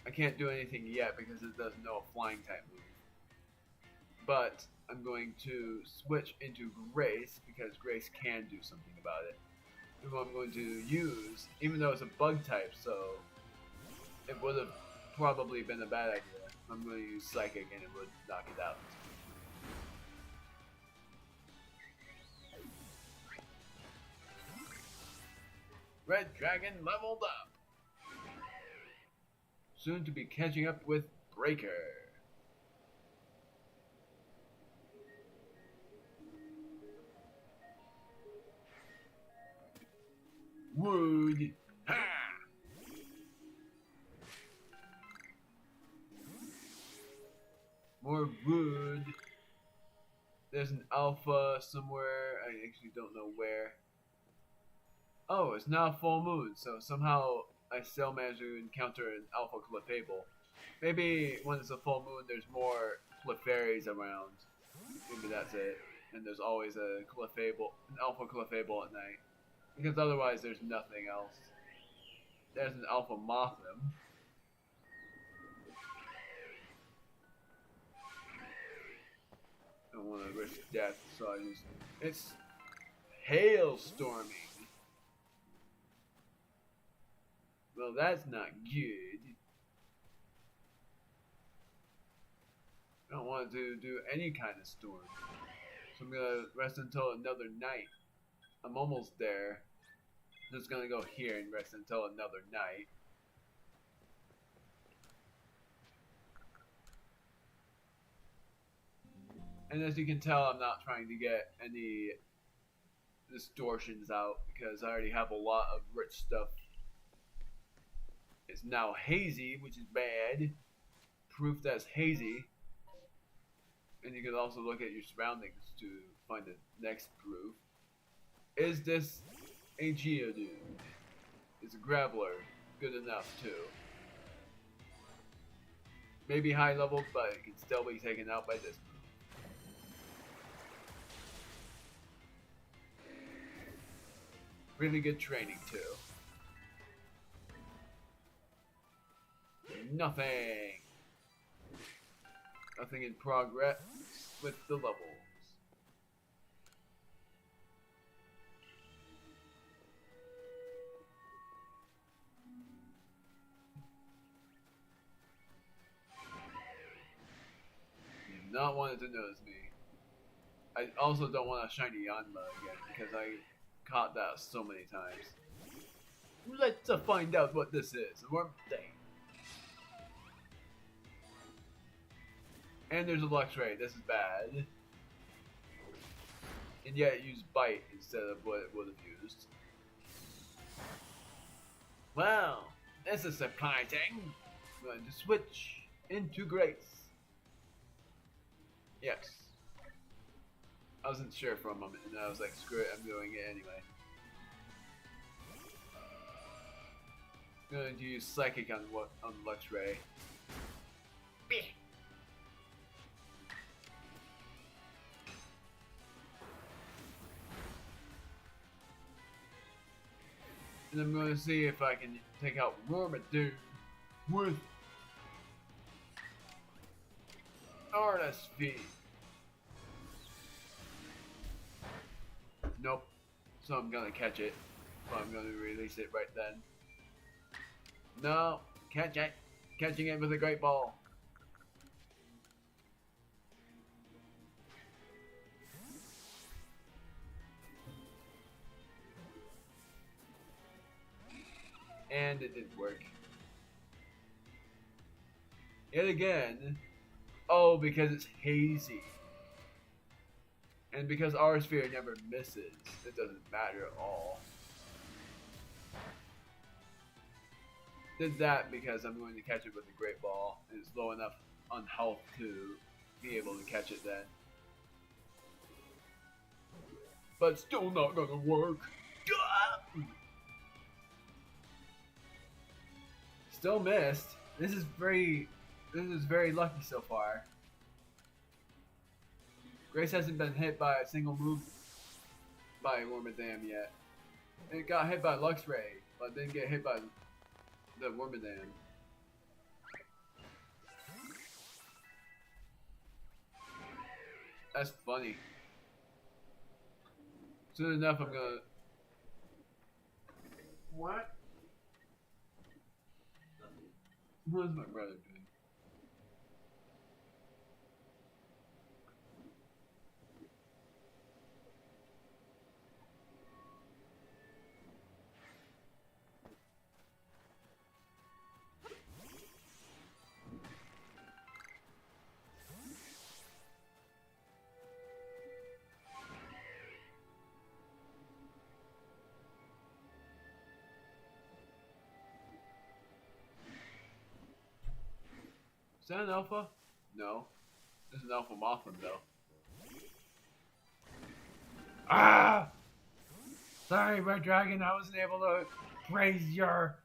I can't do anything yet because it doesn't know a flying type move. But I'm going to switch into Grace because Grace can do something about it. And what I'm going to use, even though it's a bug type, so it would have probably been a bad idea. I'm going to use Psychic and it would knock it out. Red Dragon leveled up. Soon to be catching up with Breaker. Wood. Ha! More wood. There's an alpha somewhere. I actually don't know where. Oh, it's now full moon, so somehow I still managed to encounter an alpha Clefable. Maybe when it's a full moon, there's more Clefairies around. Maybe that's it. And there's always a Clefable, an alpha Clefable at night. Because otherwise, there's nothing else. There's an alpha Mothram. I don't want to risk death, so I just... It's hailstorming. Well, that's not good. I don't want to do any kind of storm. So I'm gonna rest until another night. I'm almost there. Just gonna go here and rest until another night. And as you can tell, I'm not trying to get any distortions out because I already have a lot of rich stuff. It's now hazy, which is bad. Proof that's hazy. And you can also look at your surroundings to find the next proof. Is this a Geodude? Is a Graveler good enough too? Maybe high level, but it can still be taken out by this move. Really good training too. Nothing. Nothing in progress with the levels. You do not want it to notice me. I also don't want a shiny Yanma again because I caught that so many times. Let's find out what this is. A worm thing. And there's a Luxray. This is bad. And yet it used Bite instead of what it would have used. Well, this is surprising. I'm going to switch into Grace. Yes. I wasn't sure for a moment, and I was like, screw it, I'm doing it anyway. Going to use Psychic on Luxray. And I'm going to see if I can take out Wormadoo with Artist V. Nope. So I'm going to catch it. So I'm going to release it right then. No, catch it. Catching it with a great ball. And it didn't work. Yet again. Oh, because it's hazy. And because our sphere never misses, it doesn't matter at all. Did that because I'm going to catch it with a great ball, and it's low enough on health to be able to catch it then. But still not gonna work. Still missed. This is very lucky so far. Grace hasn't been hit by a single move by Wormadam yet. It got hit by Luxray, but didn't get hit by the Wormadam. That's funny. Soon enough, I'm gonna. What? What is my brother doing? Is that an alpha? No. This is an alpha Mothman though. Ah! Sorry, Red Dragon, I wasn't able to praise your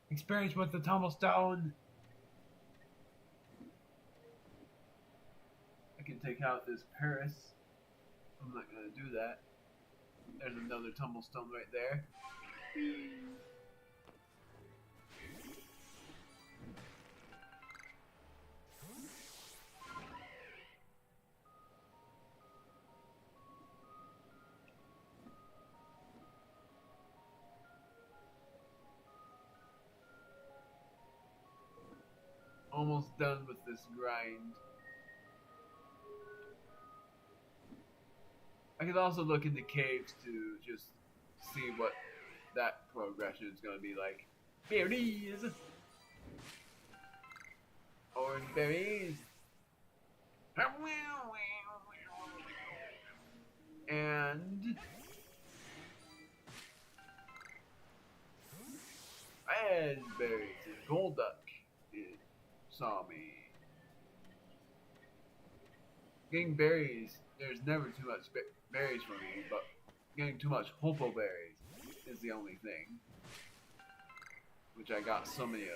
experience with the Tumblestone. I can take out this Paris. I'm not gonna do that. There's another Tumblestone right there. Almost done with this grind. I could also look into caves to just see what that progression is going to be like. Berries! Orange berries! And raspberries and gold duck. It saw me. Getting berries, there's never too much berries for me, but getting too much hopo berries is the only thing. Which I got so many of.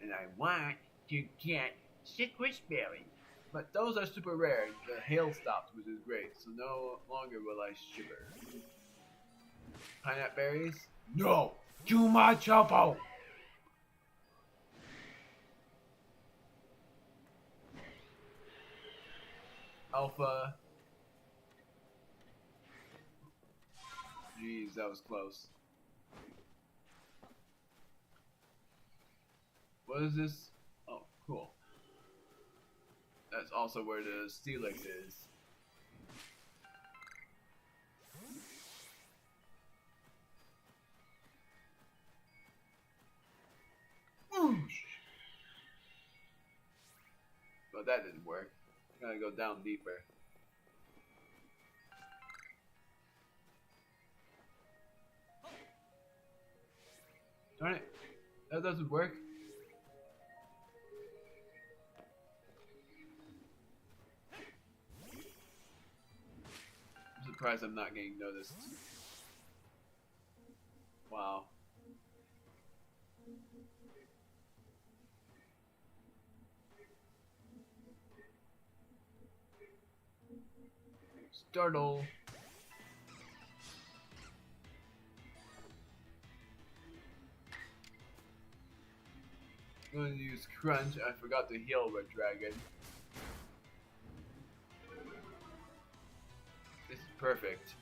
And I want to get citrus berries. But those are super rare. The hail stopped, which is great, so no longer will I shiver. Pineapple berries? No! Too much hopo! Alpha. Jeez, that was close. What is this? Oh, cool. That's also where the Steelix is. Whoosh! But that didn't work. Gotta go down deeper. Darn it. That doesn't work. I'm surprised I'm not getting noticed. Wow. Startle. I'm going to use Crunch. I forgot to heal Red Dragon. This is perfect.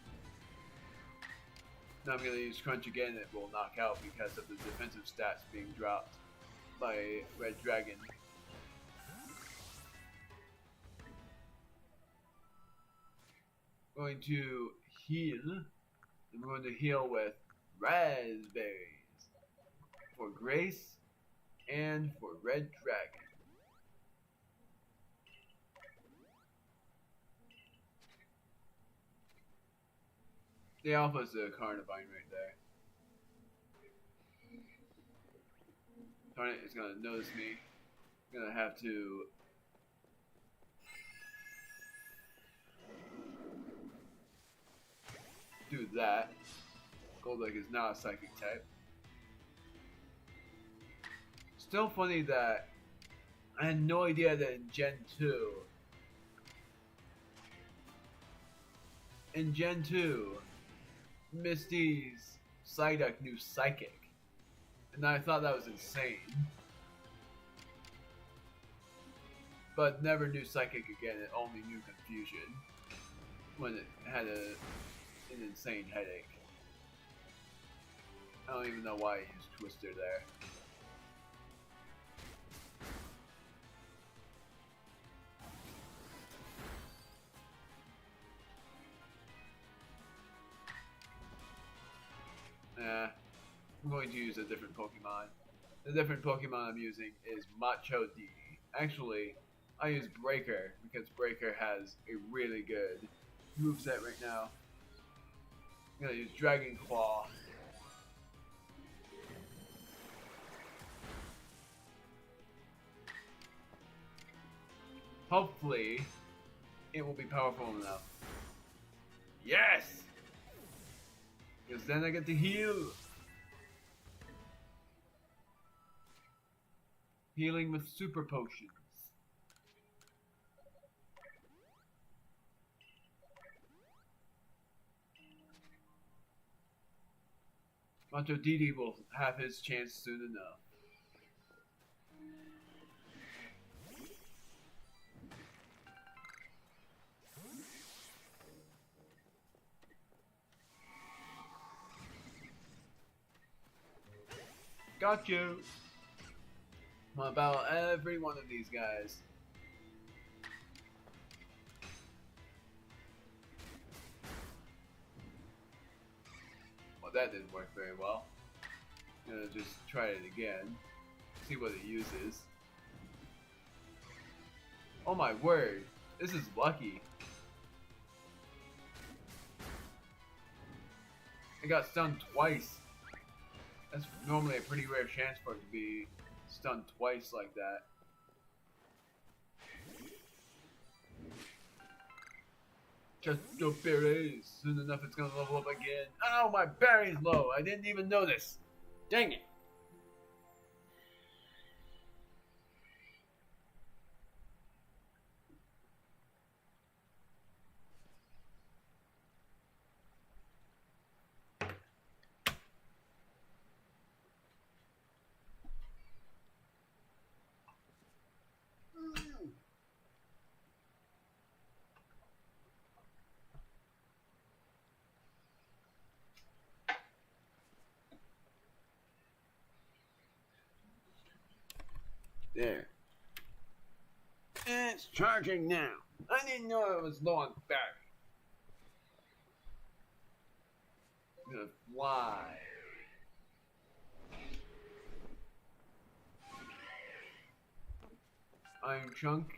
Now I'm going to use Crunch again. It will knock out because of the defensive stats being dropped by Red Dragon. Going to heal. I'm going to heal with Raspberries for Grace and for Red Dragon. The Alpha's a Carnivine right there. Darn it, it's gonna notice me. I'm gonna have to do that. Golduck is not a psychic type. Still funny that I had no idea that in Gen 2, Misty's Psyduck knew Psychic. And I thought that was insane. But never knew Psychic again, it only knew Confusion. When it had an insane headache. I don't even know why I used Twister there. I'm going to use a different Pokemon. The different Pokemon I'm using is Macho D. Actually, I use Breaker because Breaker has a really good moveset right now. I'm gonna use Dragon Claw. Hopefully, it will be powerful enough. Yes! Because then I get to heal. Healing with super potions. Macho Didi will have his chance soon enough. Got you. About every one of these guys. Well, that didn't work very well. I'm gonna just try it again. See what it uses. Oh my word. This is lucky. I got stunned twice. That's normally a pretty rare chance for it to be stunned twice like that. Just your berries. Soon enough it's gonna level up again. Oh, my berry's low. I didn't even notice. Dang it. There. It's charging now. I didn't know it was low on battery. I'm gonna fly. Iron Chunk.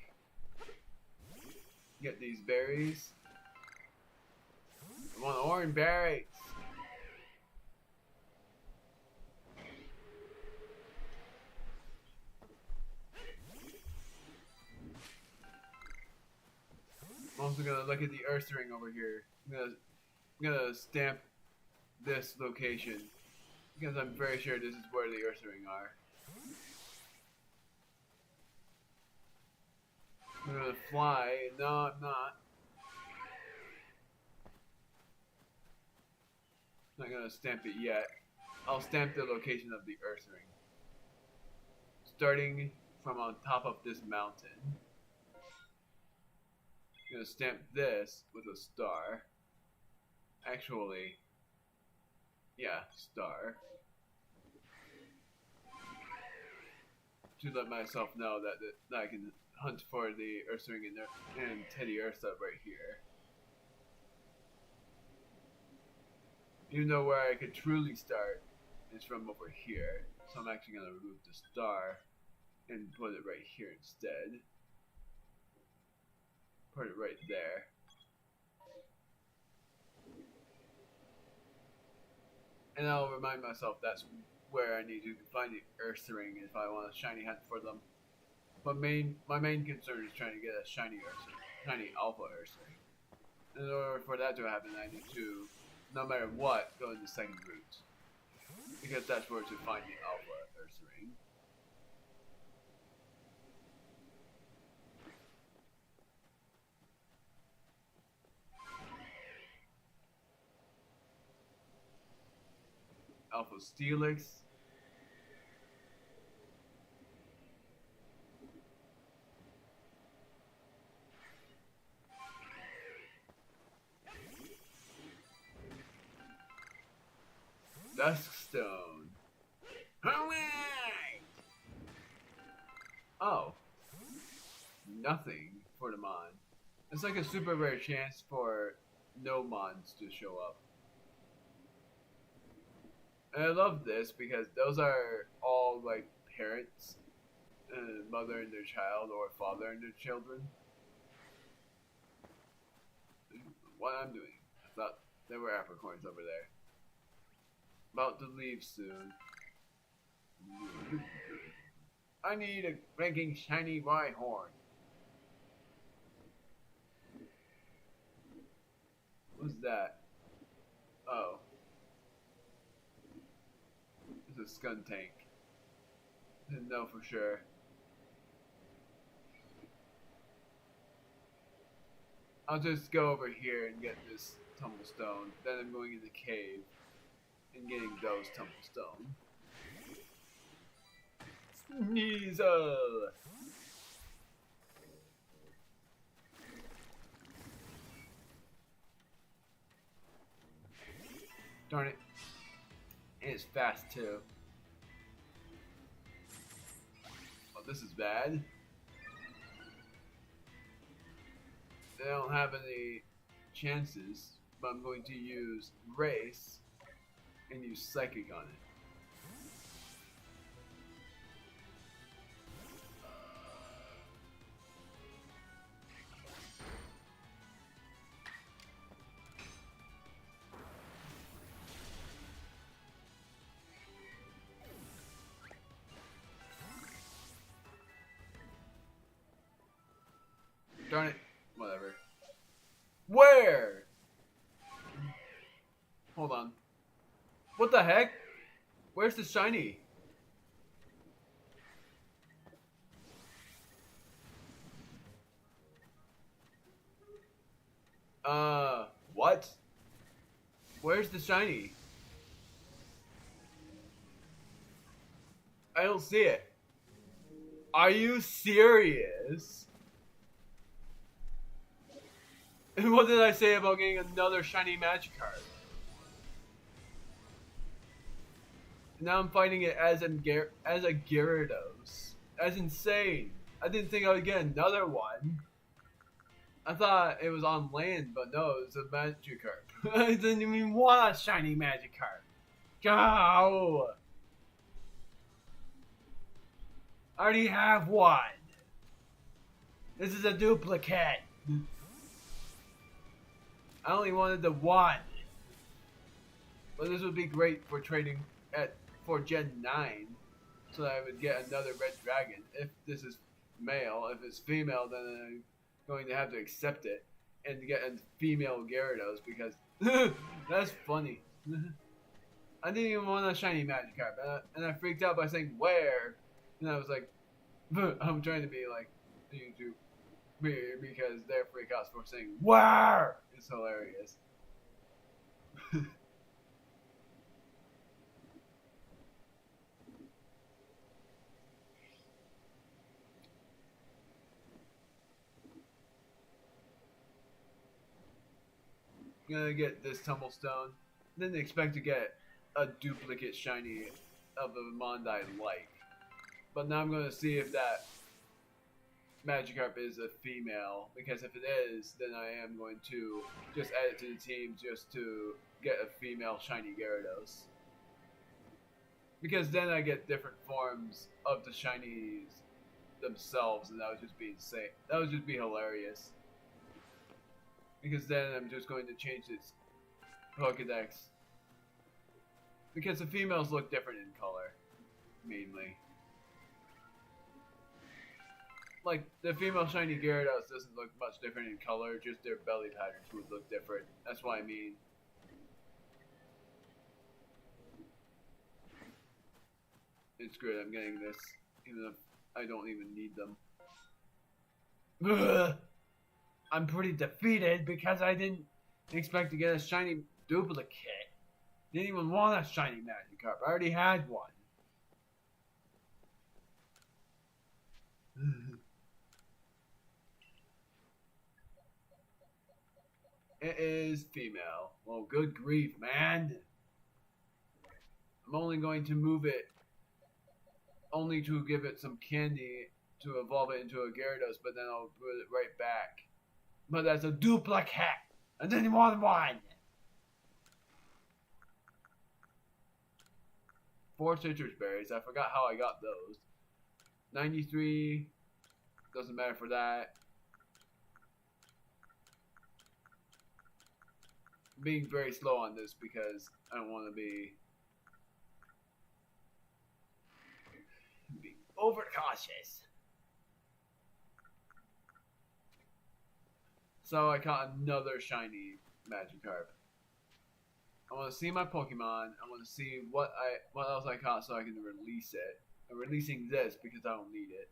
Get these berries. I want orange berries. I'm also gonna look at the Earth Ring over here. I'm gonna stamp this location because I'm very sure this is where the Earth Ring are. I'm gonna fly. No, I'm not. Not gonna stamp it yet. I'll stamp the location of the Earth ring. Starting from on top of this mountain. I'm gonna stamp this with a star. Actually, yeah, star. To let myself know that I can hunt for the Earth ring and Teddy Ursa right here. Even though where I could truly start is from over here. So I'm actually gonna remove the star and put it right here instead. Put it right there. And I'll remind myself that's where I need to find the Earth ring if I want a shiny hunt for them. But my main concern is trying to get a shiny alpha Earth ring. In order for that to happen, I need to, no matter what, go in the second route. Because that's where to find the alpha Earth ring. Alpha Steelix. Duskstone. Hooray! Oh. Nothing for the Mon. It's like a super rare chance for no Mons to show up. And I love this because those are all like parents, mother and their child, or father and their children. What I'm doing. I thought there were apricorns over there. About to leave soon. I need a ranking shiny Rhyhorn. What's that? Oh. It's a Skuntank. Didn't know for sure. I'll just go over here and get this Tumblestone. Then I'm going in the cave and getting those Tumblestone. Sneasel! Darn it. And it's fast too. Oh, this is bad. They don't have any chances, but I'm going to use Race and use Psychic on it. Darn it. Whatever. Where? Hold on. What the heck? Where's the shiny? What? Where's the shiny? I don't see it. Are you serious? And what did I say about getting another shiny Magikarp? Now I'm fighting it as a Gyarados. That's insane. I didn't think I would get another one. I thought it was on land, but no, it was a Magikarp. I didn't even want a shiny Magikarp. Go! I already have one. This is a duplicate. I only wanted the one. But this would be great for trading for Gen 9. So that I would get another red dragon. If this is male. If it's female, then I'm going to have to accept it. And get a female Gyarados because that's funny. I didn't even want a shiny Magikarp. And I freaked out by saying where. And I was like, I'm trying to be like YouTube because they're freak outs for saying where. It's hilarious. gonna get this Tumblestone, then expect to get a duplicate shiny of the Mon I like. But now I'm gonna see if that Magikarp is a female, because if it is, then I am going to just add it to the team just to get a female shiny Gyarados. Because then I get different forms of the shinies themselves, and that would just be insane. That would just be hilarious. Because then I'm just going to change its Pokedex. Because the females look different in color, mainly. Like, the female shiny Gyarados doesn't look much different in color, just their belly patterns would look different. That's what I mean. It's good, I'm getting this, even if I don't even need them. Ugh. I'm pretty defeated because I didn't expect to get a shiny duplicate. Didn't even want a shiny Magikarp, I already had one. It is female. Well, good grief, man. I'm only going to move it only to give it some candy to evolve it into a Gyarados, but then I'll put it right back. But that's a duplicate. I didn't want one. 4 citrus berries. I forgot how I got those. 93. Doesn't matter for that. I'm being very slow on this because I don't want to be overcautious. So I caught another shiny Magikarp. I want to see my Pokemon. I want to see what else I caught so I can release it. I'm releasing this because I don't need it.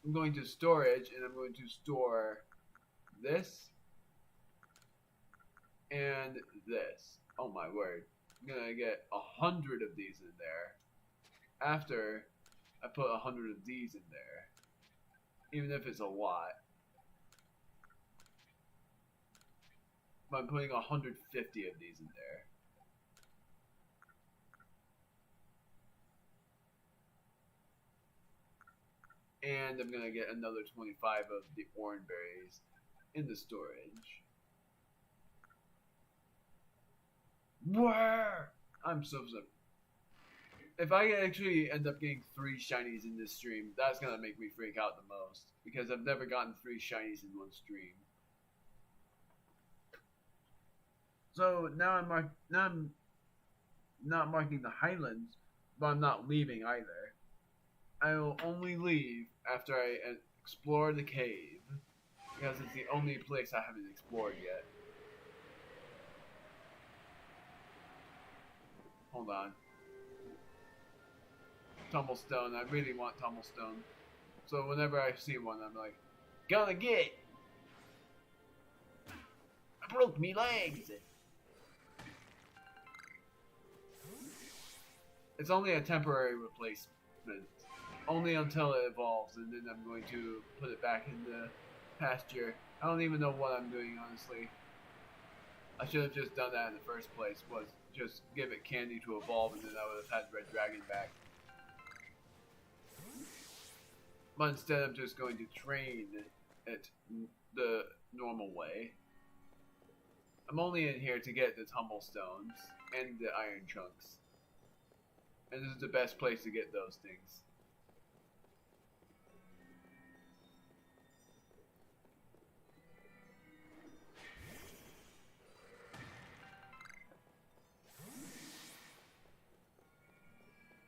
I'm going to storage, and I'm going to store this and this. Oh my word. I'm gonna get 100 of these in there after I put 100 of these in there, even if it's a lot. But I'm putting 150 of these in there. And I'm gonna get another 25 of the orange berries in the storage. Where? I'm so sorry. If I actually end up getting 3 shinies in this stream, that's gonna make me freak out the most, because I've never gotten 3 shinies in one stream. So now I'm not marking the Highlands, but I'm not leaving either. I will only leave after I explore the cave, because it's the only place I haven't explored yet. Hold on. Tumblestone. I really want Tumblestone. So whenever I see one, I'm like, gonna get! I broke me legs! It's only a temporary replacement. Only until it evolves, and then I'm going to put it back in the pasture. I don't even know what I'm doing, honestly. I should have just done that in the first place, was just give it candy to evolve, and then I would have had Red Dragon back. But instead I'm just going to train it the normal way. I'm only in here to get the Tumblestones and the Iron Chunks. And this is the best place to get those things.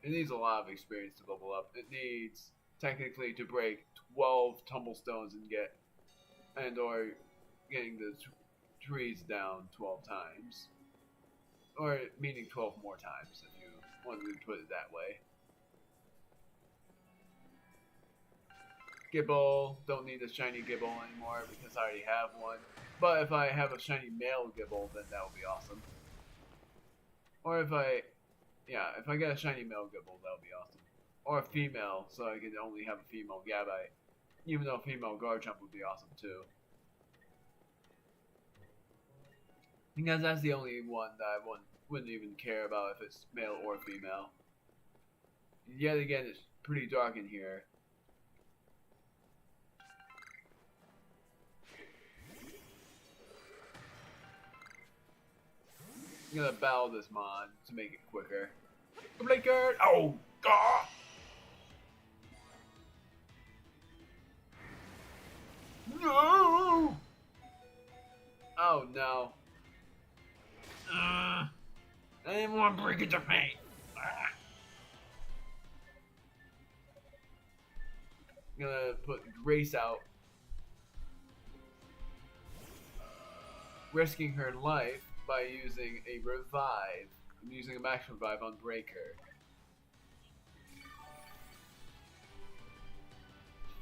It needs a lot of experience to level up. It needs, technically, to break 12 Tumblestones and get, or getting the trees down 12 times. Or meaning 12 more times, if you want to put it that way. Gibble, don't need a shiny Gibble anymore because I already have one. But if I have a shiny male Gibble, then that would be awesome. Or if I get a shiny male Gibble, that would be awesome. Or a female, so I could only have a female Gabite. Even though a female Garchomp would be awesome too. Because that's the only one that I wouldn't even care about if it's male or female. Yet again, it's pretty dark in here. I'm gonna battle this mon to make it quicker. Blinker! Oh, God! No! Oh no. I didn't want to break it to me. I'm gonna put Grace out, risking her life by using a revive. I'm using a max revive on Breaker.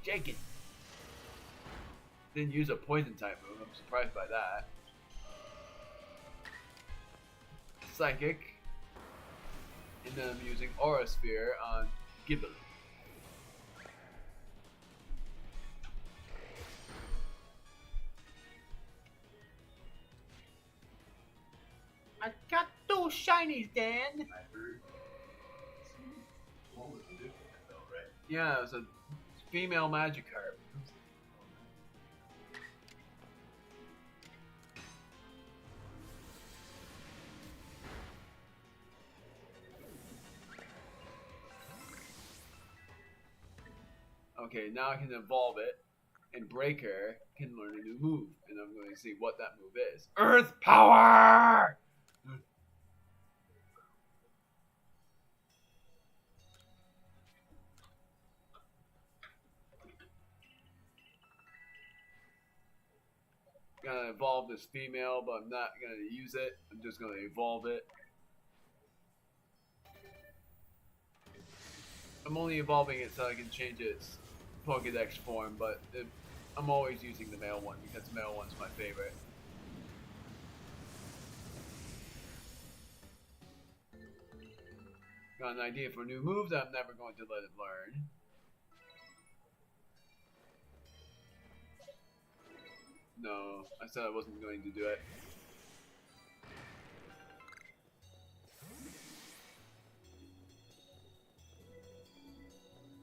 Jake. Didn't use a poison type move. I'm surprised by that. Psychic. And then I'm using Aura Sphere on Gibbon. I got those shinies, Dan! I heard. What was the difference though, right? Yeah, it was a female Magikarp. Okay, now I can evolve it, and Breaker can learn a new move, and I'm going to see what that move is. Earth Power! I'm gonna evolve this female, but I'm not gonna use it. I'm just gonna evolve it. I'm only evolving it so I can change its Pokédex form, but I'm always using the male one because the male one's my favorite. Got an idea for new moves that I'm never going to let it learn. No, I said I wasn't going to do it.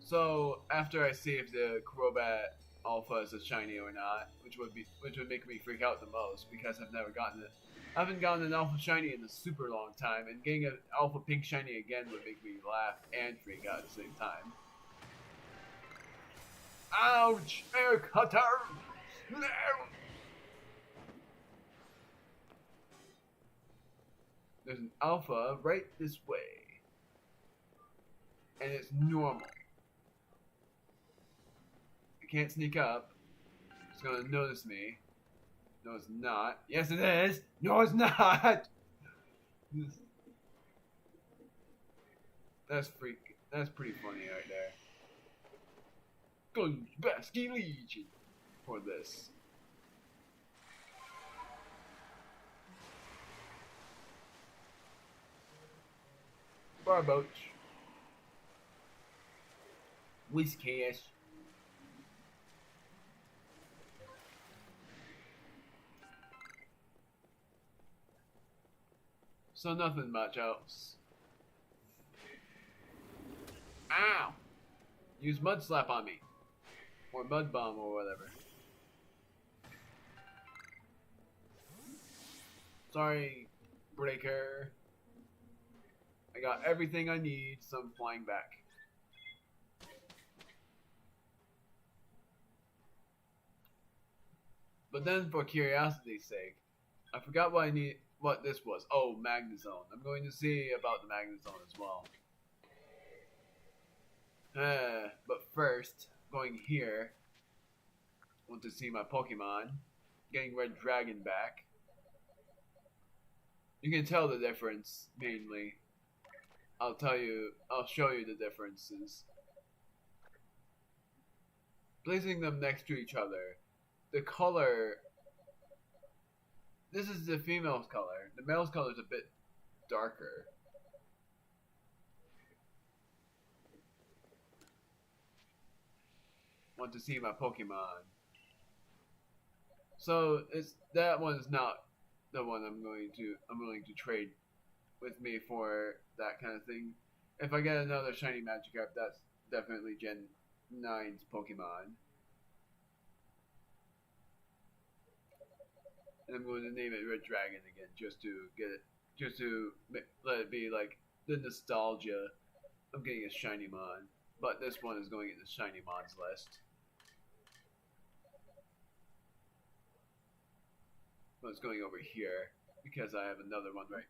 So after I see if the Crobat Alpha is a shiny or not, which would make me freak out the most because I've never gotten it. I haven't gotten an Alpha shiny in a super long time, and getting an Alpha Pink shiny again would make me laugh and freak out at the same time. Ouch! Air cutter! No! There's an Alpha right this way. And it's normal. I can't sneak up. It's gonna notice me. No, it's not. Yes, it is! No, it's not! That's pretty funny right there. Guns, Basky Legion for this. Barboach. Whiscash. So nothing much else. Ow! Use Mud Slap on me. Or Mud Bomb or whatever. Sorry, Breaker. I got everything I need, so I'm flying back. But then, for curiosity's sake, I forgot what this was. Oh, Magnezone. I'm going to see about the Magnezone as well. But first, going here, I want to see my Pokemon. Getting Red Dragon back. You can tell the difference, mainly. I'll show you the differences. Placing them next to each other, the color, this is the female's color. The male's color is a bit darker. want to see my Pokemon. So that one is not the one I'm willing to trade with me for that kind of thing. If I get another shiny Magikarp, that's definitely Gen 9's Pokemon. And I'm going to name it Red Dragon again, just to let it be like the nostalgia of getting a shiny mon. But this one is going in the shiny mods list. But it's going over here because I have another one right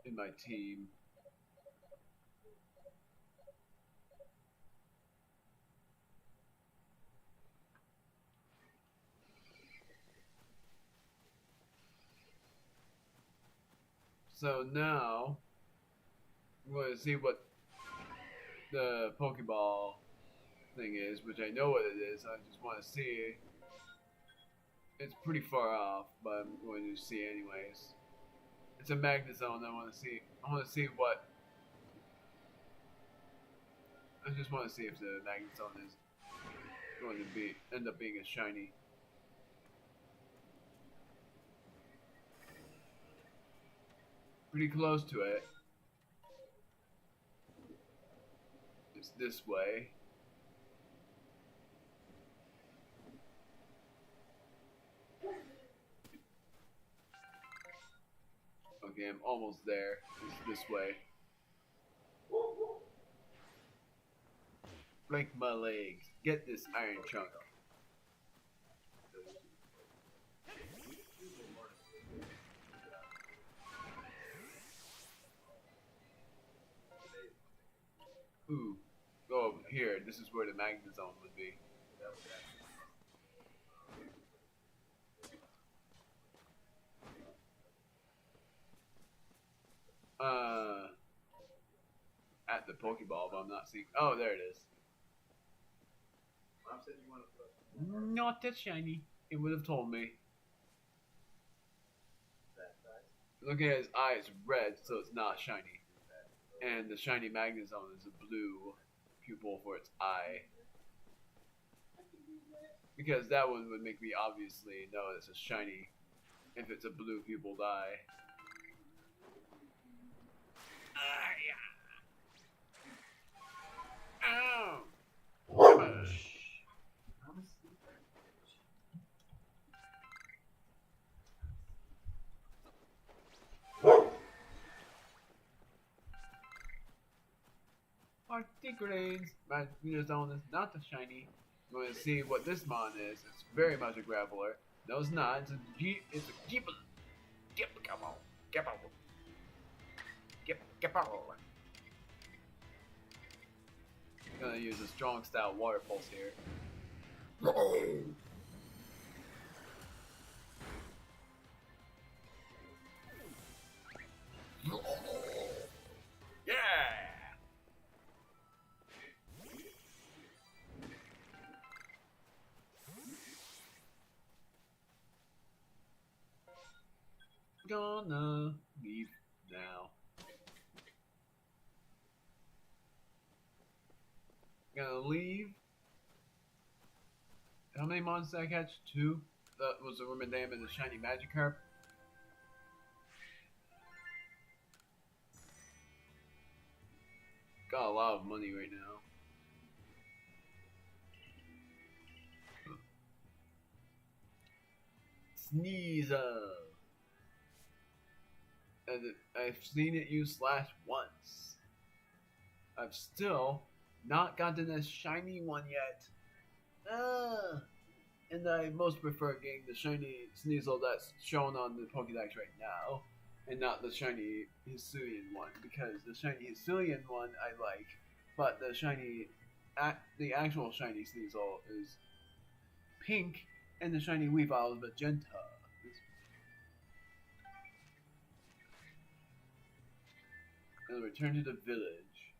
in my team. So now I'm going to see what the Pokeball thing is, which I know what it is. I just want to see. It's pretty far off, but I'm going to see anyways. It's a Magnezone. I want to see. I want to see what. I just want to see if the Magnezone is going to end up being a shiny. Pretty close to it. It's this way. Okay, I'm almost there. It's this way. Break my legs. Get this iron chunk. Ooh. Go over here. This is where the Magnezone would be. At the Pokeball, but I'm not seeing. Oh, there it is. Mom said you want to put Not that shiny. It would have told me. that size. Looking at his eye, it's red, so it's not shiny. And the shiny Magnezone is a blue pupil for its eye. Because that one would make me obviously know it's a shiny if it's a blue pupiled eye. Ow! Come on. Articulate. Magnezone is not a shiny. I'm going to see what this mon is. It's very much a graveler. No, it's not. It's a Gibble. Come on. Gibble. I'm going to use a strong style water pulse here. Yeah! Gonna leave now. Gonna leave. How many monsters did I catch? 2? That was the Wormadam and the shiny Magikarp. Got a lot of money right now. Sneasel. And I've seen it use Slash once. I've still not gotten a shiny one yet. And I most prefer getting the shiny Sneasel that's shown on the Pokédex right now, and not the shiny Hisuian one, because the shiny Hisuian one I like, but the actual shiny Sneasel is pink, and the shiny Weavile is magenta. And return to the village.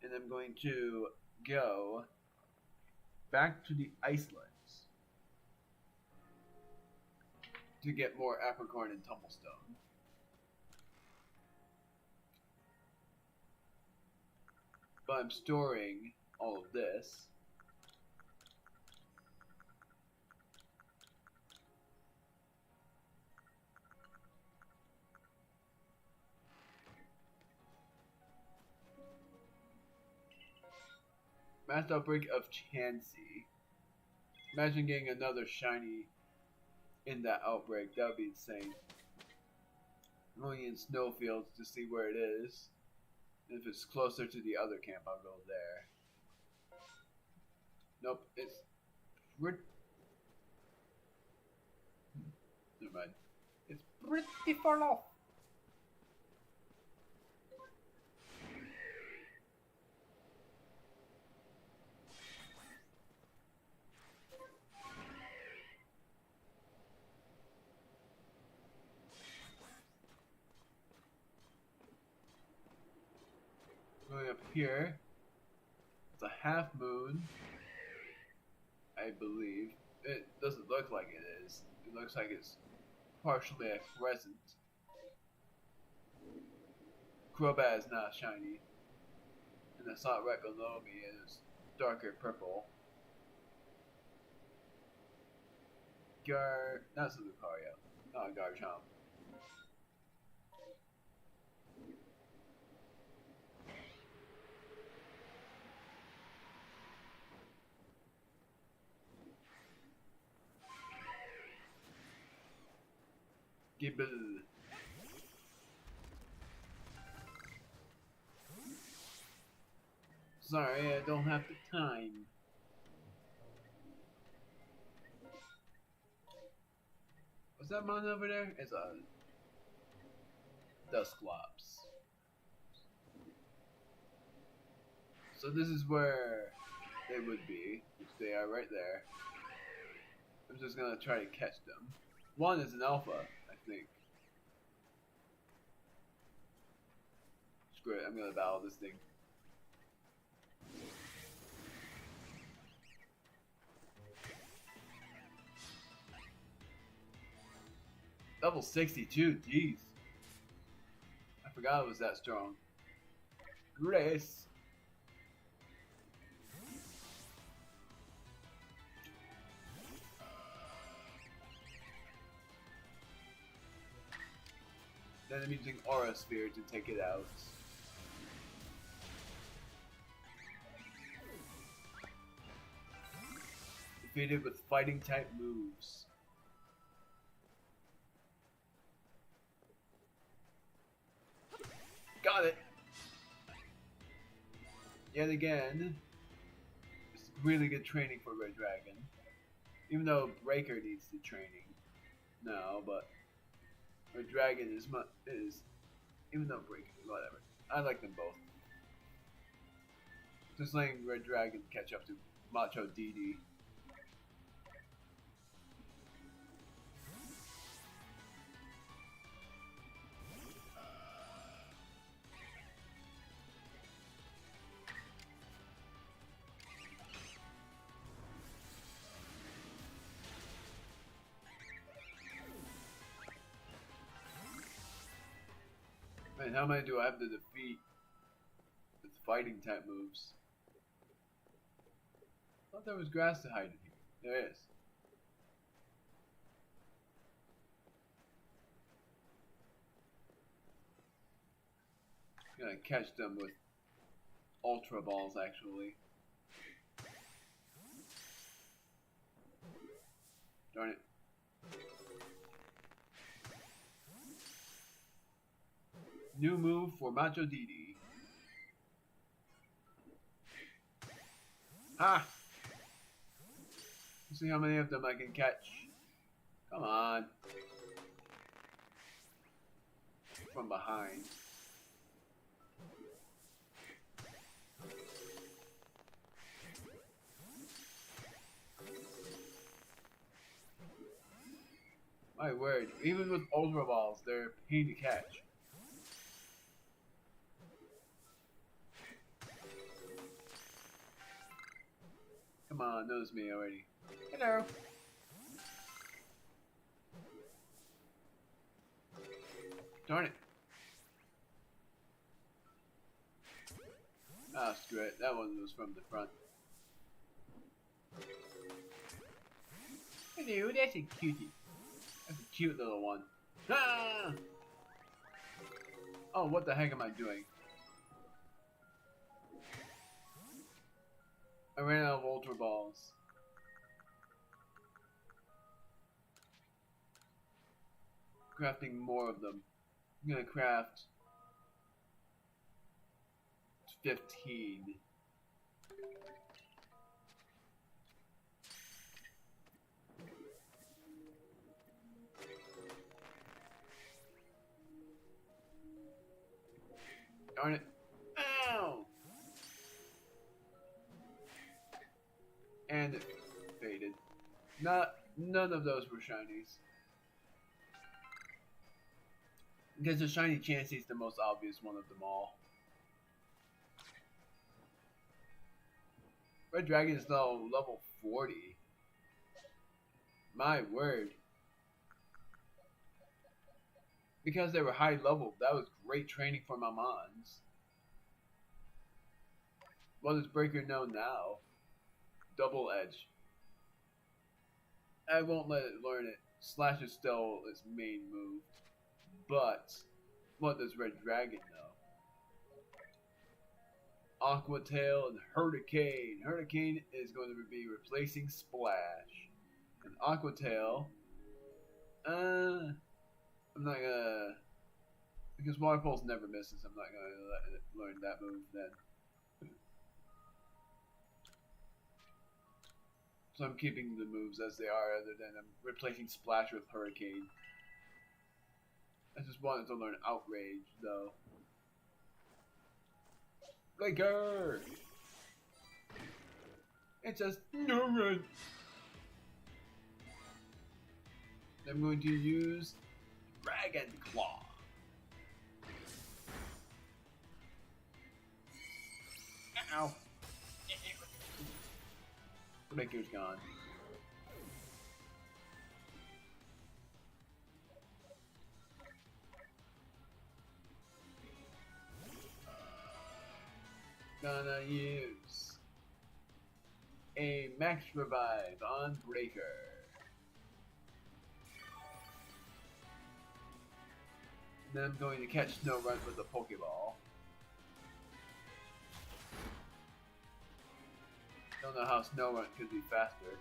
And I'm going to go back to the Icelands to get more Apricorn and Tumblestone. But I'm storing all of this. Mass outbreak of Chansey. Imagine getting another shiny in that outbreak. That would be insane. I'm going in snowfields to see where it is. And if it's closer to the other camp, I'll go there. Nope, it's pretty... Never mind. It's pretty far off. Going up here, it's a half moon, I believe. It doesn't look like it is. It looks like it's partially a crescent. Crobat is not shiny, and the spot right below me is darker purple. Not Lucario, not Garchomp. Gibble. Sorry, I don't have the time. What's that mon over there? It's a Dusclops. So this is where they would be, which they are right there. I'm just gonna try to catch them. One is an alpha, I think. Screw it, I'm gonna battle this thing. Level 62, jeez. I forgot it was that strong. Grace. Then I'm using Aura Sphere to take it out. Defeated with fighting type moves. Got it! Yet again, it's really good training for Red Dragon. Even though Breaker needs the training now, but Red Dragon is even though Breaker, whatever. I like them both. Just letting Red Dragon catch up to Macho DD. Man, how many do I have to defeat with fighting type moves? I thought there was grass to hide in here. There is. I'm gonna catch them with Ultra Balls, actually. Darn it. New move for Macho DD. Ha! Let's see how many of them I can catch. Come on. From behind. My word, even with Ultra Balls, they're a pain to catch. Come on, knows me already. Hello. Darn it. Ah, screw it. That one was from the front. Hello, that's a cutie. That's a cute little one. Ah! Oh, what the heck am I doing? I ran out of Ultra Balls. Crafting more of them. I'm gonna craft 15. Darn it. Ow! And it faded. None of those were shinies. Because the shiny Chansey is the most obvious one of them all. Red Dragon is now level 40. My word. Because they were high level, that was great training for my mons. What does Breaker know now? Double Edge. I won't let it learn it. Slash is still its main move. But, what does Red Dragon know? Aqua Tail and Hurricane. Hurricane is going to be replacing Splash. And Aqua Tail, I'm not gonna, because Water Pulse never misses, I'm not gonna let it learn that move then. So I'm keeping the moves as they are, other than I'm replacing Splash with Hurricane. I just wanted to learn Outrage, though. Breaker! It's just no run. I'm going to use Dragon Claw. Ow! Breaker's gone. Gonna use a Max Revive on Breaker. And then I'm going to catch Snow Run with a Pokeball. Don't know how Snow Run could be faster.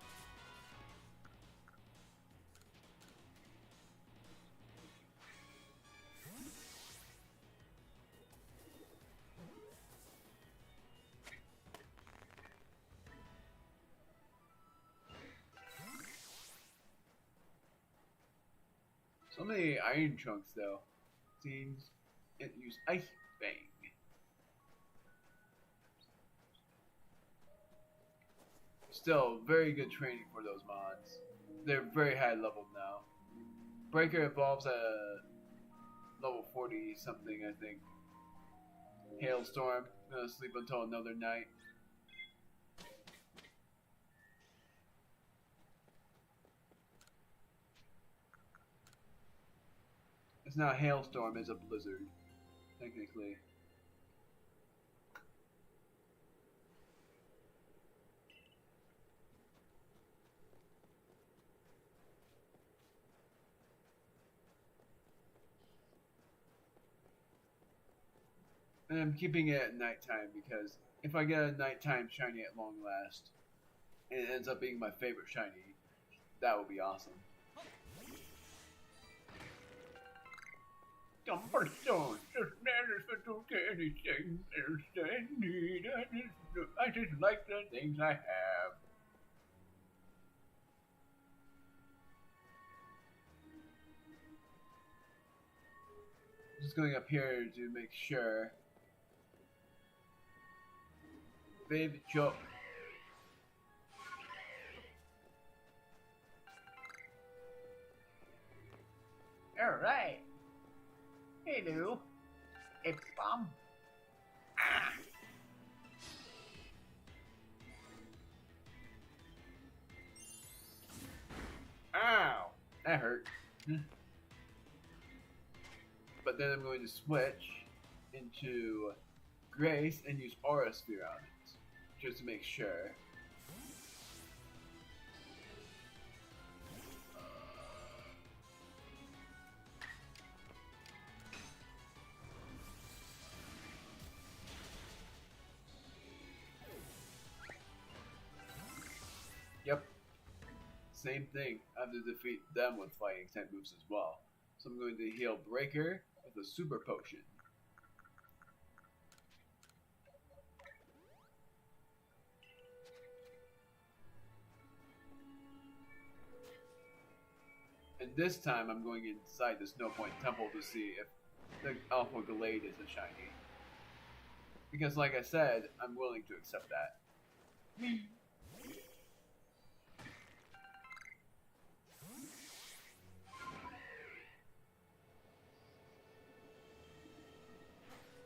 So many Iron Trunks though. Seems it use Ice Fang. Still, very good training for those mods. They're very high level now. Breaker evolves at level 40 something, I think. Hailstorm, gonna sleep until another night. It's not a hailstorm, it's a blizzard, technically. And I'm keeping it at nighttime because if I get a nighttime shiny at long last, and it ends up being my favorite shiny, that would be awesome. Tumblestone, just matters to do anything there's a need. I just like the things I have. Just going up here to make sure. Baby Chop. Alright. Hello. It's Bomb. Ow! That hurt. But then I'm going to switch into Grace and use Aura Sphere on it, just to make sure. Yep. Same thing. I have to defeat them with fighting type moves as well. So I'm going to heal Breaker with a Super Potion. And this time I'm going inside the Snow Point Temple to see if the Alpha Glade is a shiny. Because like I said, I'm willing to accept that.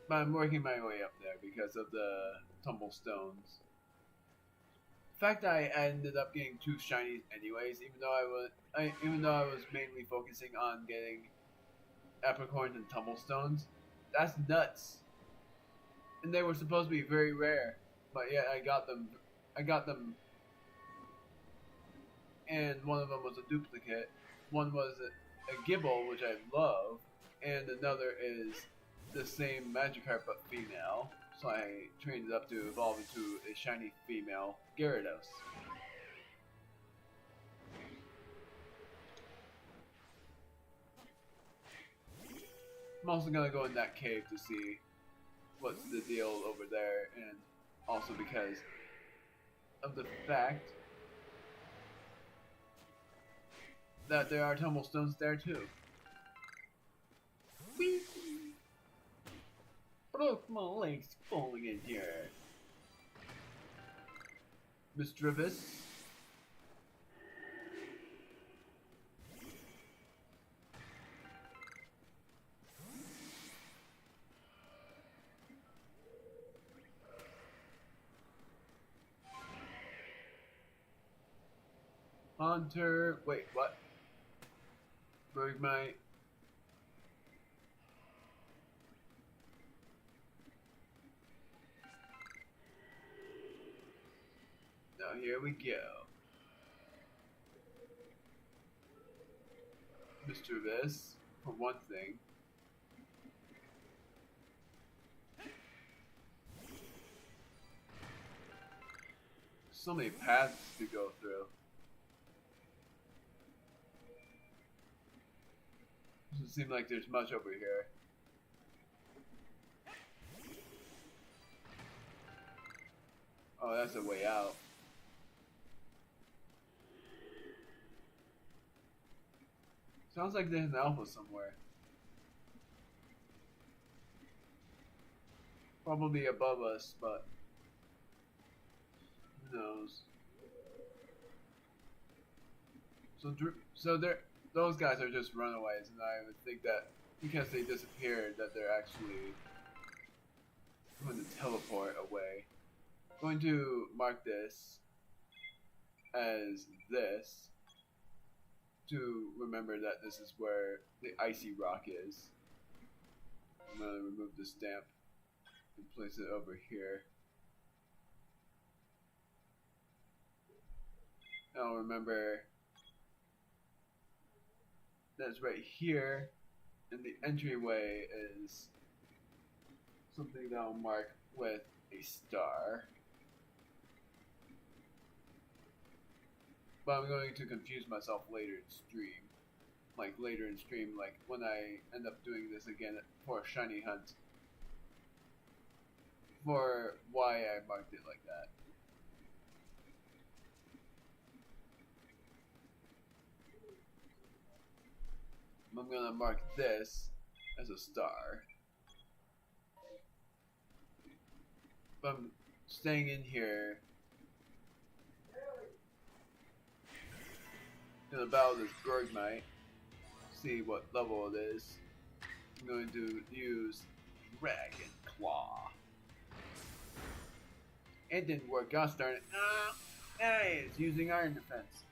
But I'm working my way up there because of the Tumblestones. In fact, I ended up getting 2 shinies anyways, even though I was mainly focusing on getting Apricorns and Tumblstones. That's nuts. And they were supposed to be very rare, but yet I got them. And one of them was a duplicate. One was a Gibble, which I love, and another is the same Magikarp but female. So I trained it up to evolve into a shiny female Gyarados. I'm also gonna go in that cave to see what's the deal over there, and also because of the fact that there are Tumblestones there too. Whee! Broke my legs falling in here. Misdreavus. Hunter. Wait, what? Bergmite. Now here we go. Misdreavus, for one thing. So many paths to go through. Doesn't seem like there's much over here. Oh, that's a way out. Sounds like there's an alpha somewhere. Probably above us, but who knows? Those guys are just runaways, and I would think that because they disappeared, that they're actually going to teleport away. I'm going to mark this as this to remember that this is where the icy rock is. I'm going to remove the stamp and place it over here. I'll remember that's right here, and the entryway is something that I'll mark with a star. But I'm going to confuse myself later in stream. Like when I end up doing this again for a shiny hunt. For why I marked it like that. I'm gonna mark this as a star. But I'm staying in here. Gonna battle this Bergmite. See what level it is. I'm going to use Dragon Claw. It didn't work, gosh darn it. Hey, it's using Iron Defense.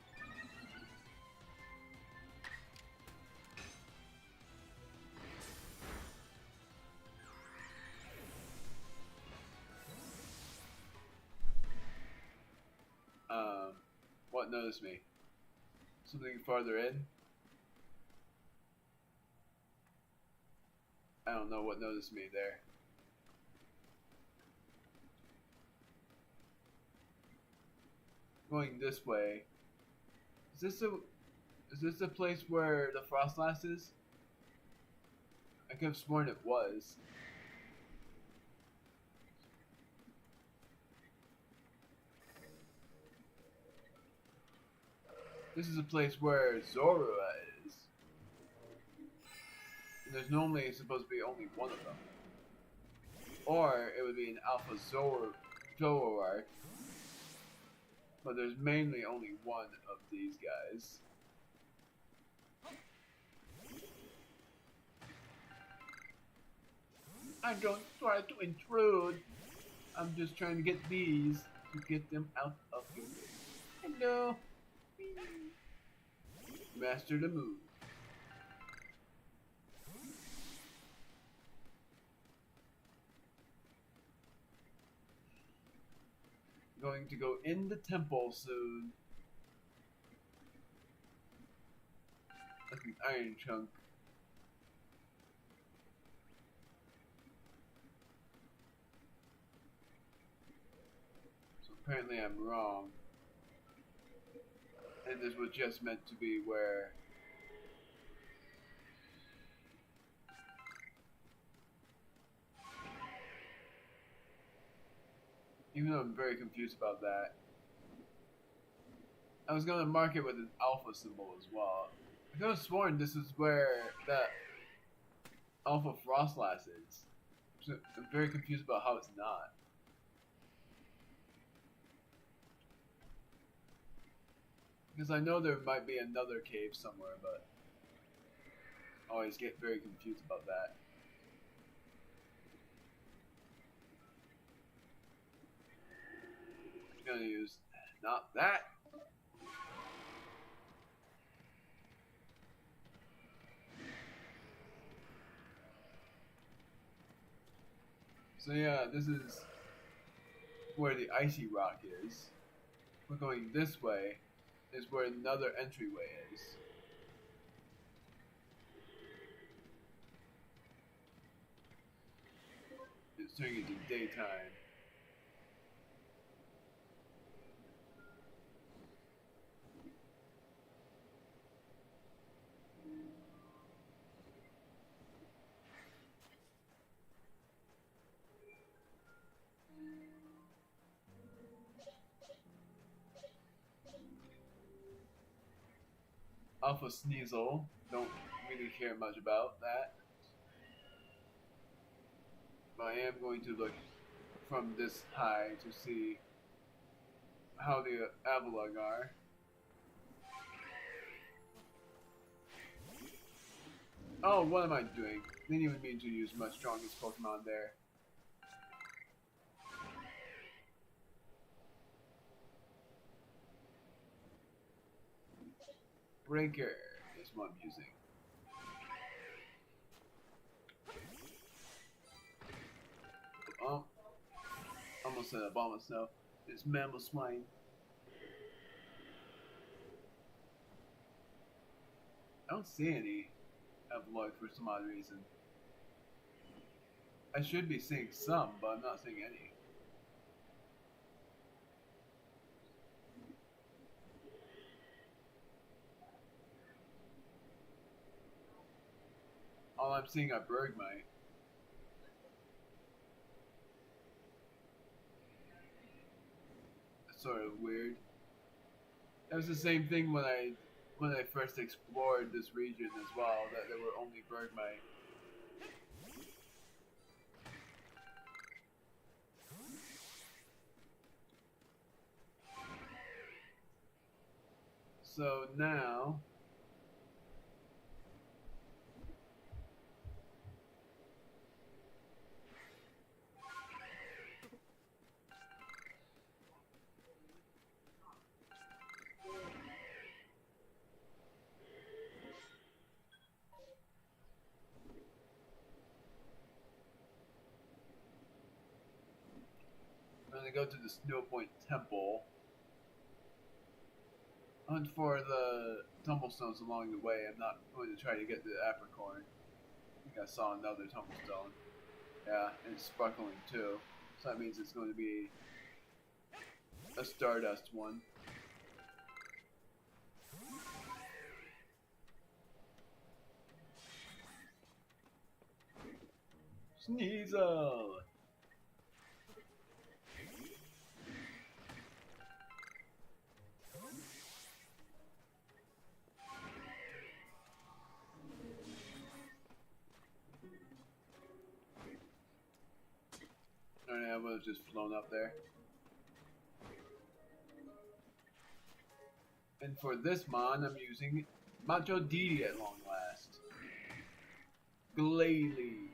what noticed me. Something farther in? I don't know what noticed me there. Going this way. Is this the place where the Frostlass is? I could have sworn it was. This is a place where Zorua is. And there's normally supposed to be only one of them. Or it would be an Alpha Zoroark. But there's mainly only one of these guys. I don't try to intrude. I'm just trying to get these to get them out of your way. Hello. Master the move. Going to go in the temple soon. Like an iron chunk. So apparently I'm wrong. And this was just meant to be where even though I'm very confused about that. I was gonna mark it with an alpha symbol as well. I could have sworn this is where that Alpha Frostlass is. So I'm very confused about how it's not. Because I know there might be another cave somewhere, but I always get very confused about that. I'm gonna use not that. So yeah, this is where the icy rock is. We're going this way. Is where another entryway is. It's turning into daytime. Alpha Sneasel, don't really care much about that. But I am going to look from this high to see how the Avalugg are. Oh, what am I doing? Didn't even mean to use my strongest Pokemon there. Breaker is what I'm using. Oh, almost said a bomb myself. It's Mammal Swine. I don't see any Avalugg for some odd reason. I should be seeing some, but I'm not seeing any. All I'm seeing are Bergmite. That's sort of weird. That was the same thing when I first explored this region as well, that there were only Bergmite. So now I'm gonna go to the Snow Point Temple. hunt for the tumblestones along the way. I'm not going to try to get the Apricorn. I think I saw another tumblestone. Yeah, and it's sparkling too. So that means it's going to be a Stardust one. Sneasel! Alright, I would have just flown up there. And for this mon, I'm using Macho Didi at long last. Glalie.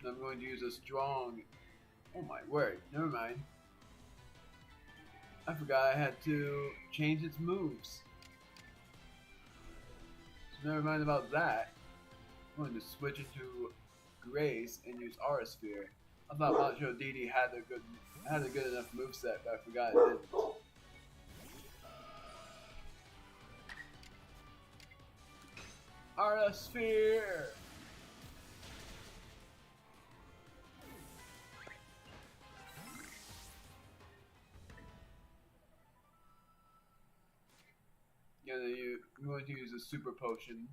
I'm going to use a strong... Oh my word, never mind. I forgot I had to change its moves. So never mind about that. I'm going to switch into Grace and use Aura Sphere. I thought Macho Didi had a good enough moveset, but I forgot it didn't. Aura Sphere! Yeah, I'm going to use a super potion.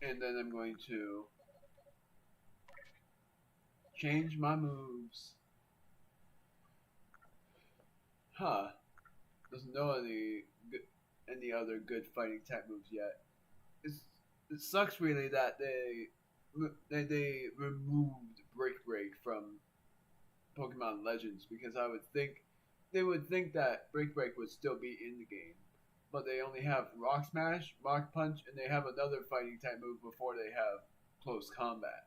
And then I'm going to change my moves. Huh. Doesn't know any other good fighting type moves yet. It sucks really that they removed Break from Pokemon Legends, because they would think that Break would still be in the game, but they only have Rock Smash, Rock Punch, and they have another fighting type move before they have close combat.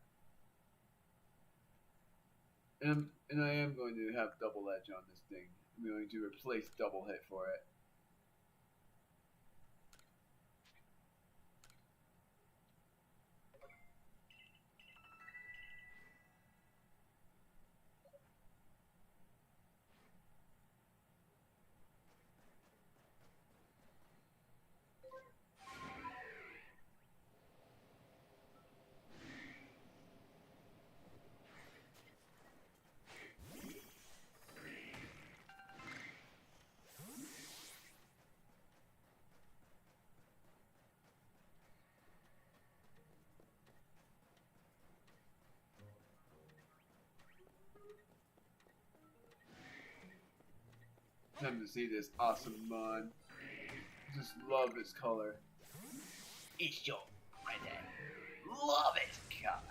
And I am going to have Double Edge on this thing. I'm going to replace Double Hit for it. Time to see this awesome mon. Just love its color. It's your pretty. Love it, God.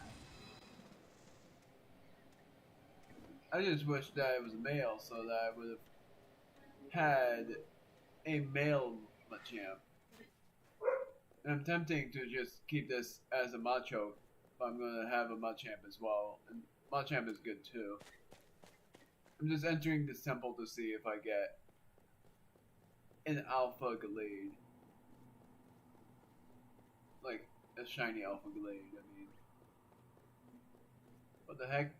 I just wish that it was a male so that I would have had a male Machamp. And I'm tempting to just keep this as a Macho, but I'm going to have a Machamp as well. And Machamp is good too. I'm just entering this temple to see if I get an Alpha Glade. Like, a shiny Alpha Glade, I mean. What the heck?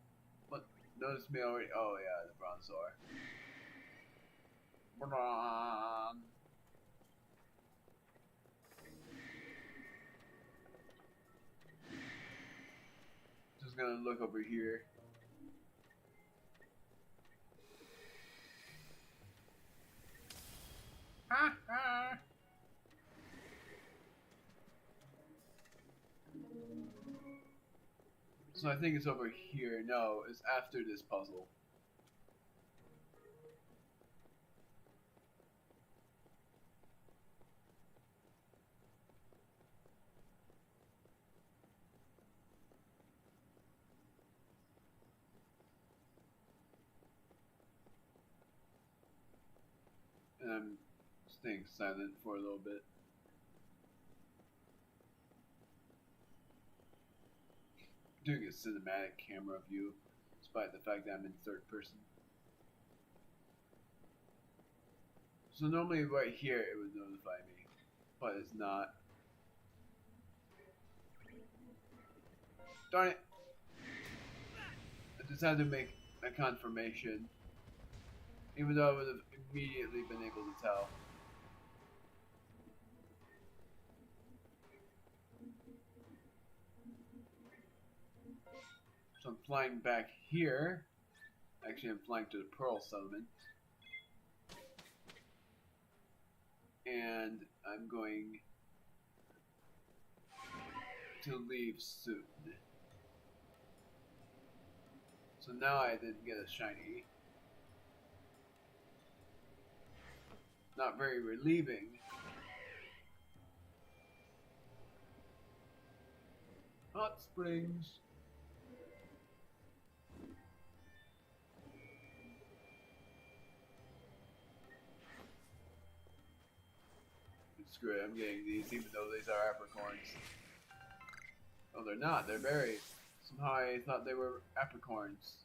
What? Notice me already? Oh yeah, the Bronzor. Just gonna look over here. So I think it's over here. No, it's after this puzzle. And I'm staying silent for a little bit. Doing a cinematic camera view, despite the fact that I'm in third person. So normally right here it would notify me, but it's not. Darn it. I just had to make a confirmation. Even though I would have immediately been able to tell. So I'm flying back here. Actually, I'm flying to the Pearl Settlement. And I'm going to leave soon. So now I did get a shiny. Not very relieving. Hot springs. Screw it, I'm getting these even though these are apricorns. Oh, they're not, they're berries. Somehow I thought they were apricorns.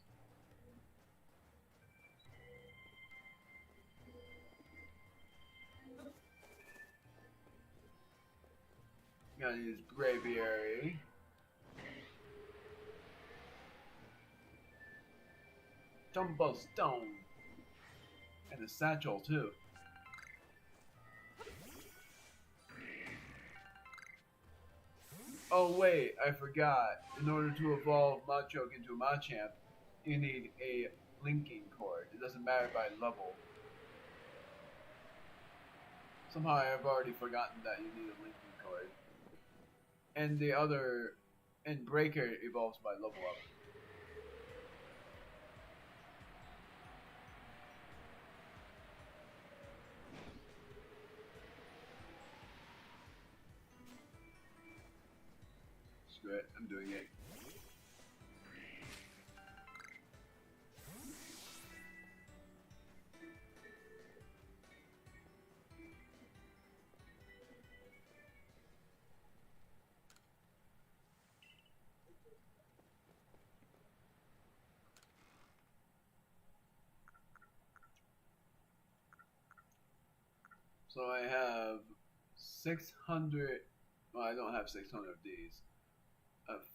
Gotta use Braviary. Tumblestone. And a satchel too. Oh wait, I forgot. In order to evolve Machoke into a Machamp, you need a linking cord. It doesn't matter by level. Somehow I've already forgotten that you need a linking cord. And the other... And Breaker evolves by level up. Screw it, I'm doing it. So I have 600, well I don't have 600 of these.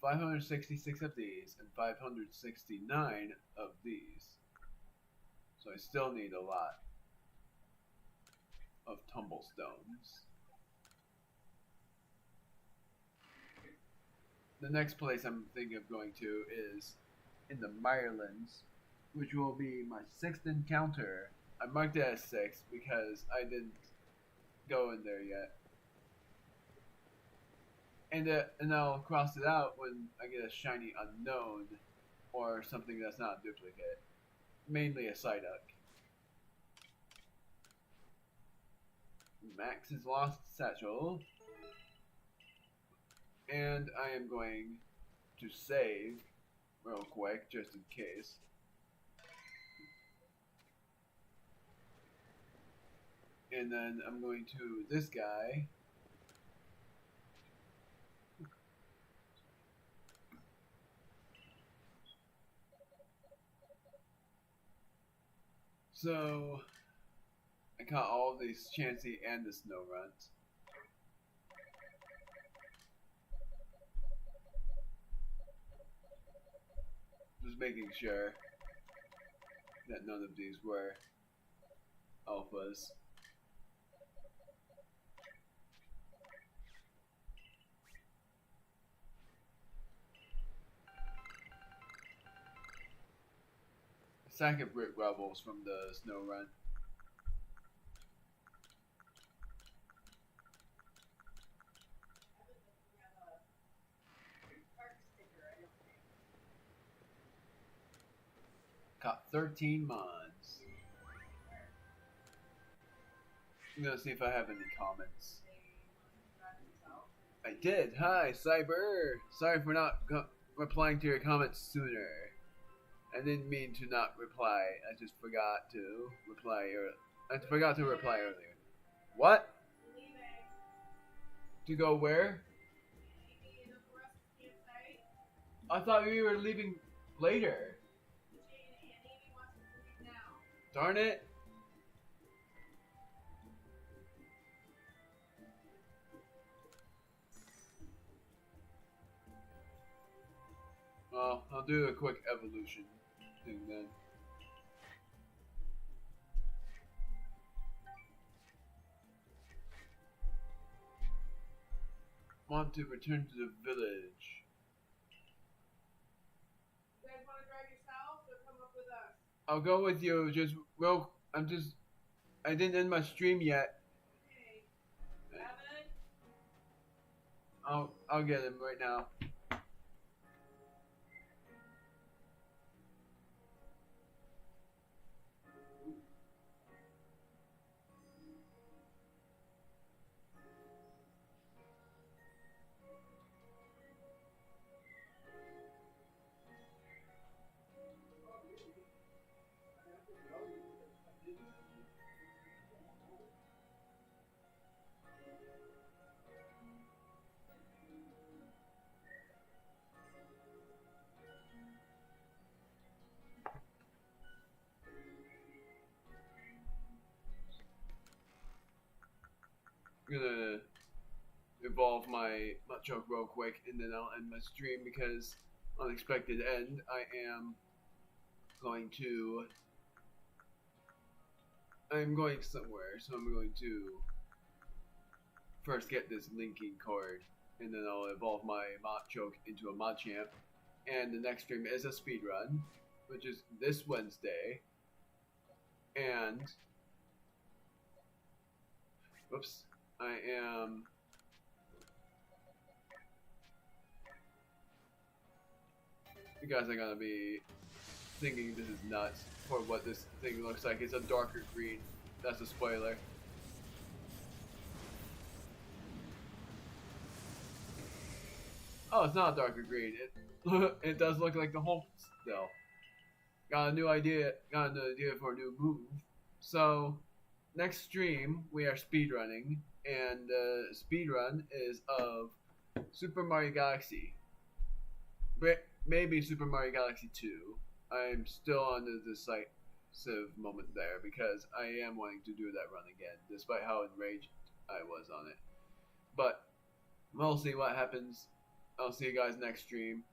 566 of these and 569 of these. So I still need a lot of Tumblestones. The next place I'm thinking of going to is in the Mirelands, which will be my 6th encounter. I marked it as 6 because I didn't go in there yet. And I'll cross it out when I get a shiny unknown or something that's not a duplicate. Mainly a Psyduck. Max's Lost Satchel. And I am going to save real quick just in case. And then I'm going to this guy. So, I caught all of these Chansey and the Snow Runs. Just making sure that none of these were alphas. A sack of Brick Rebels from the Snow Run. Caught 13 mods. I'm gonna see if I have any comments. I did. Hi, Cyber. Sorry for not replying to your comments sooner. I didn't mean to not reply. I just forgot to reply. I forgot to reply earlier. What? To go where? I thought we were leaving later. Darn it. Well, I'll do a quick evolution thing then. Want to return to the village. You guys want to drive yourselves or come up with us? I'll go with you. I didn't end my stream yet. Okay. Evan? I'll get him right now. I'm gonna evolve my Machoke real quick and then I'll end my stream because unexpected end. I'm going somewhere, so I'm going to first get this linking card and then I'll evolve my Machoke into a Machamp. And the next stream is a speed run, which is this Wednesday. And whoops. You guys are gonna be thinking this is nuts for what this thing looks like. It's a darker green. That's a spoiler. Oh, it's not a darker green. It does look like the home still. Got a new idea for a new move. So next stream we are speedrunning, and the speedrun is of Super Mario Galaxy. Maybe Super Mario Galaxy 2. I'm still on the decisive moment there because I am wanting to do that run again, despite how enraged I was on it. But we'll see what happens. I'll see you guys next stream.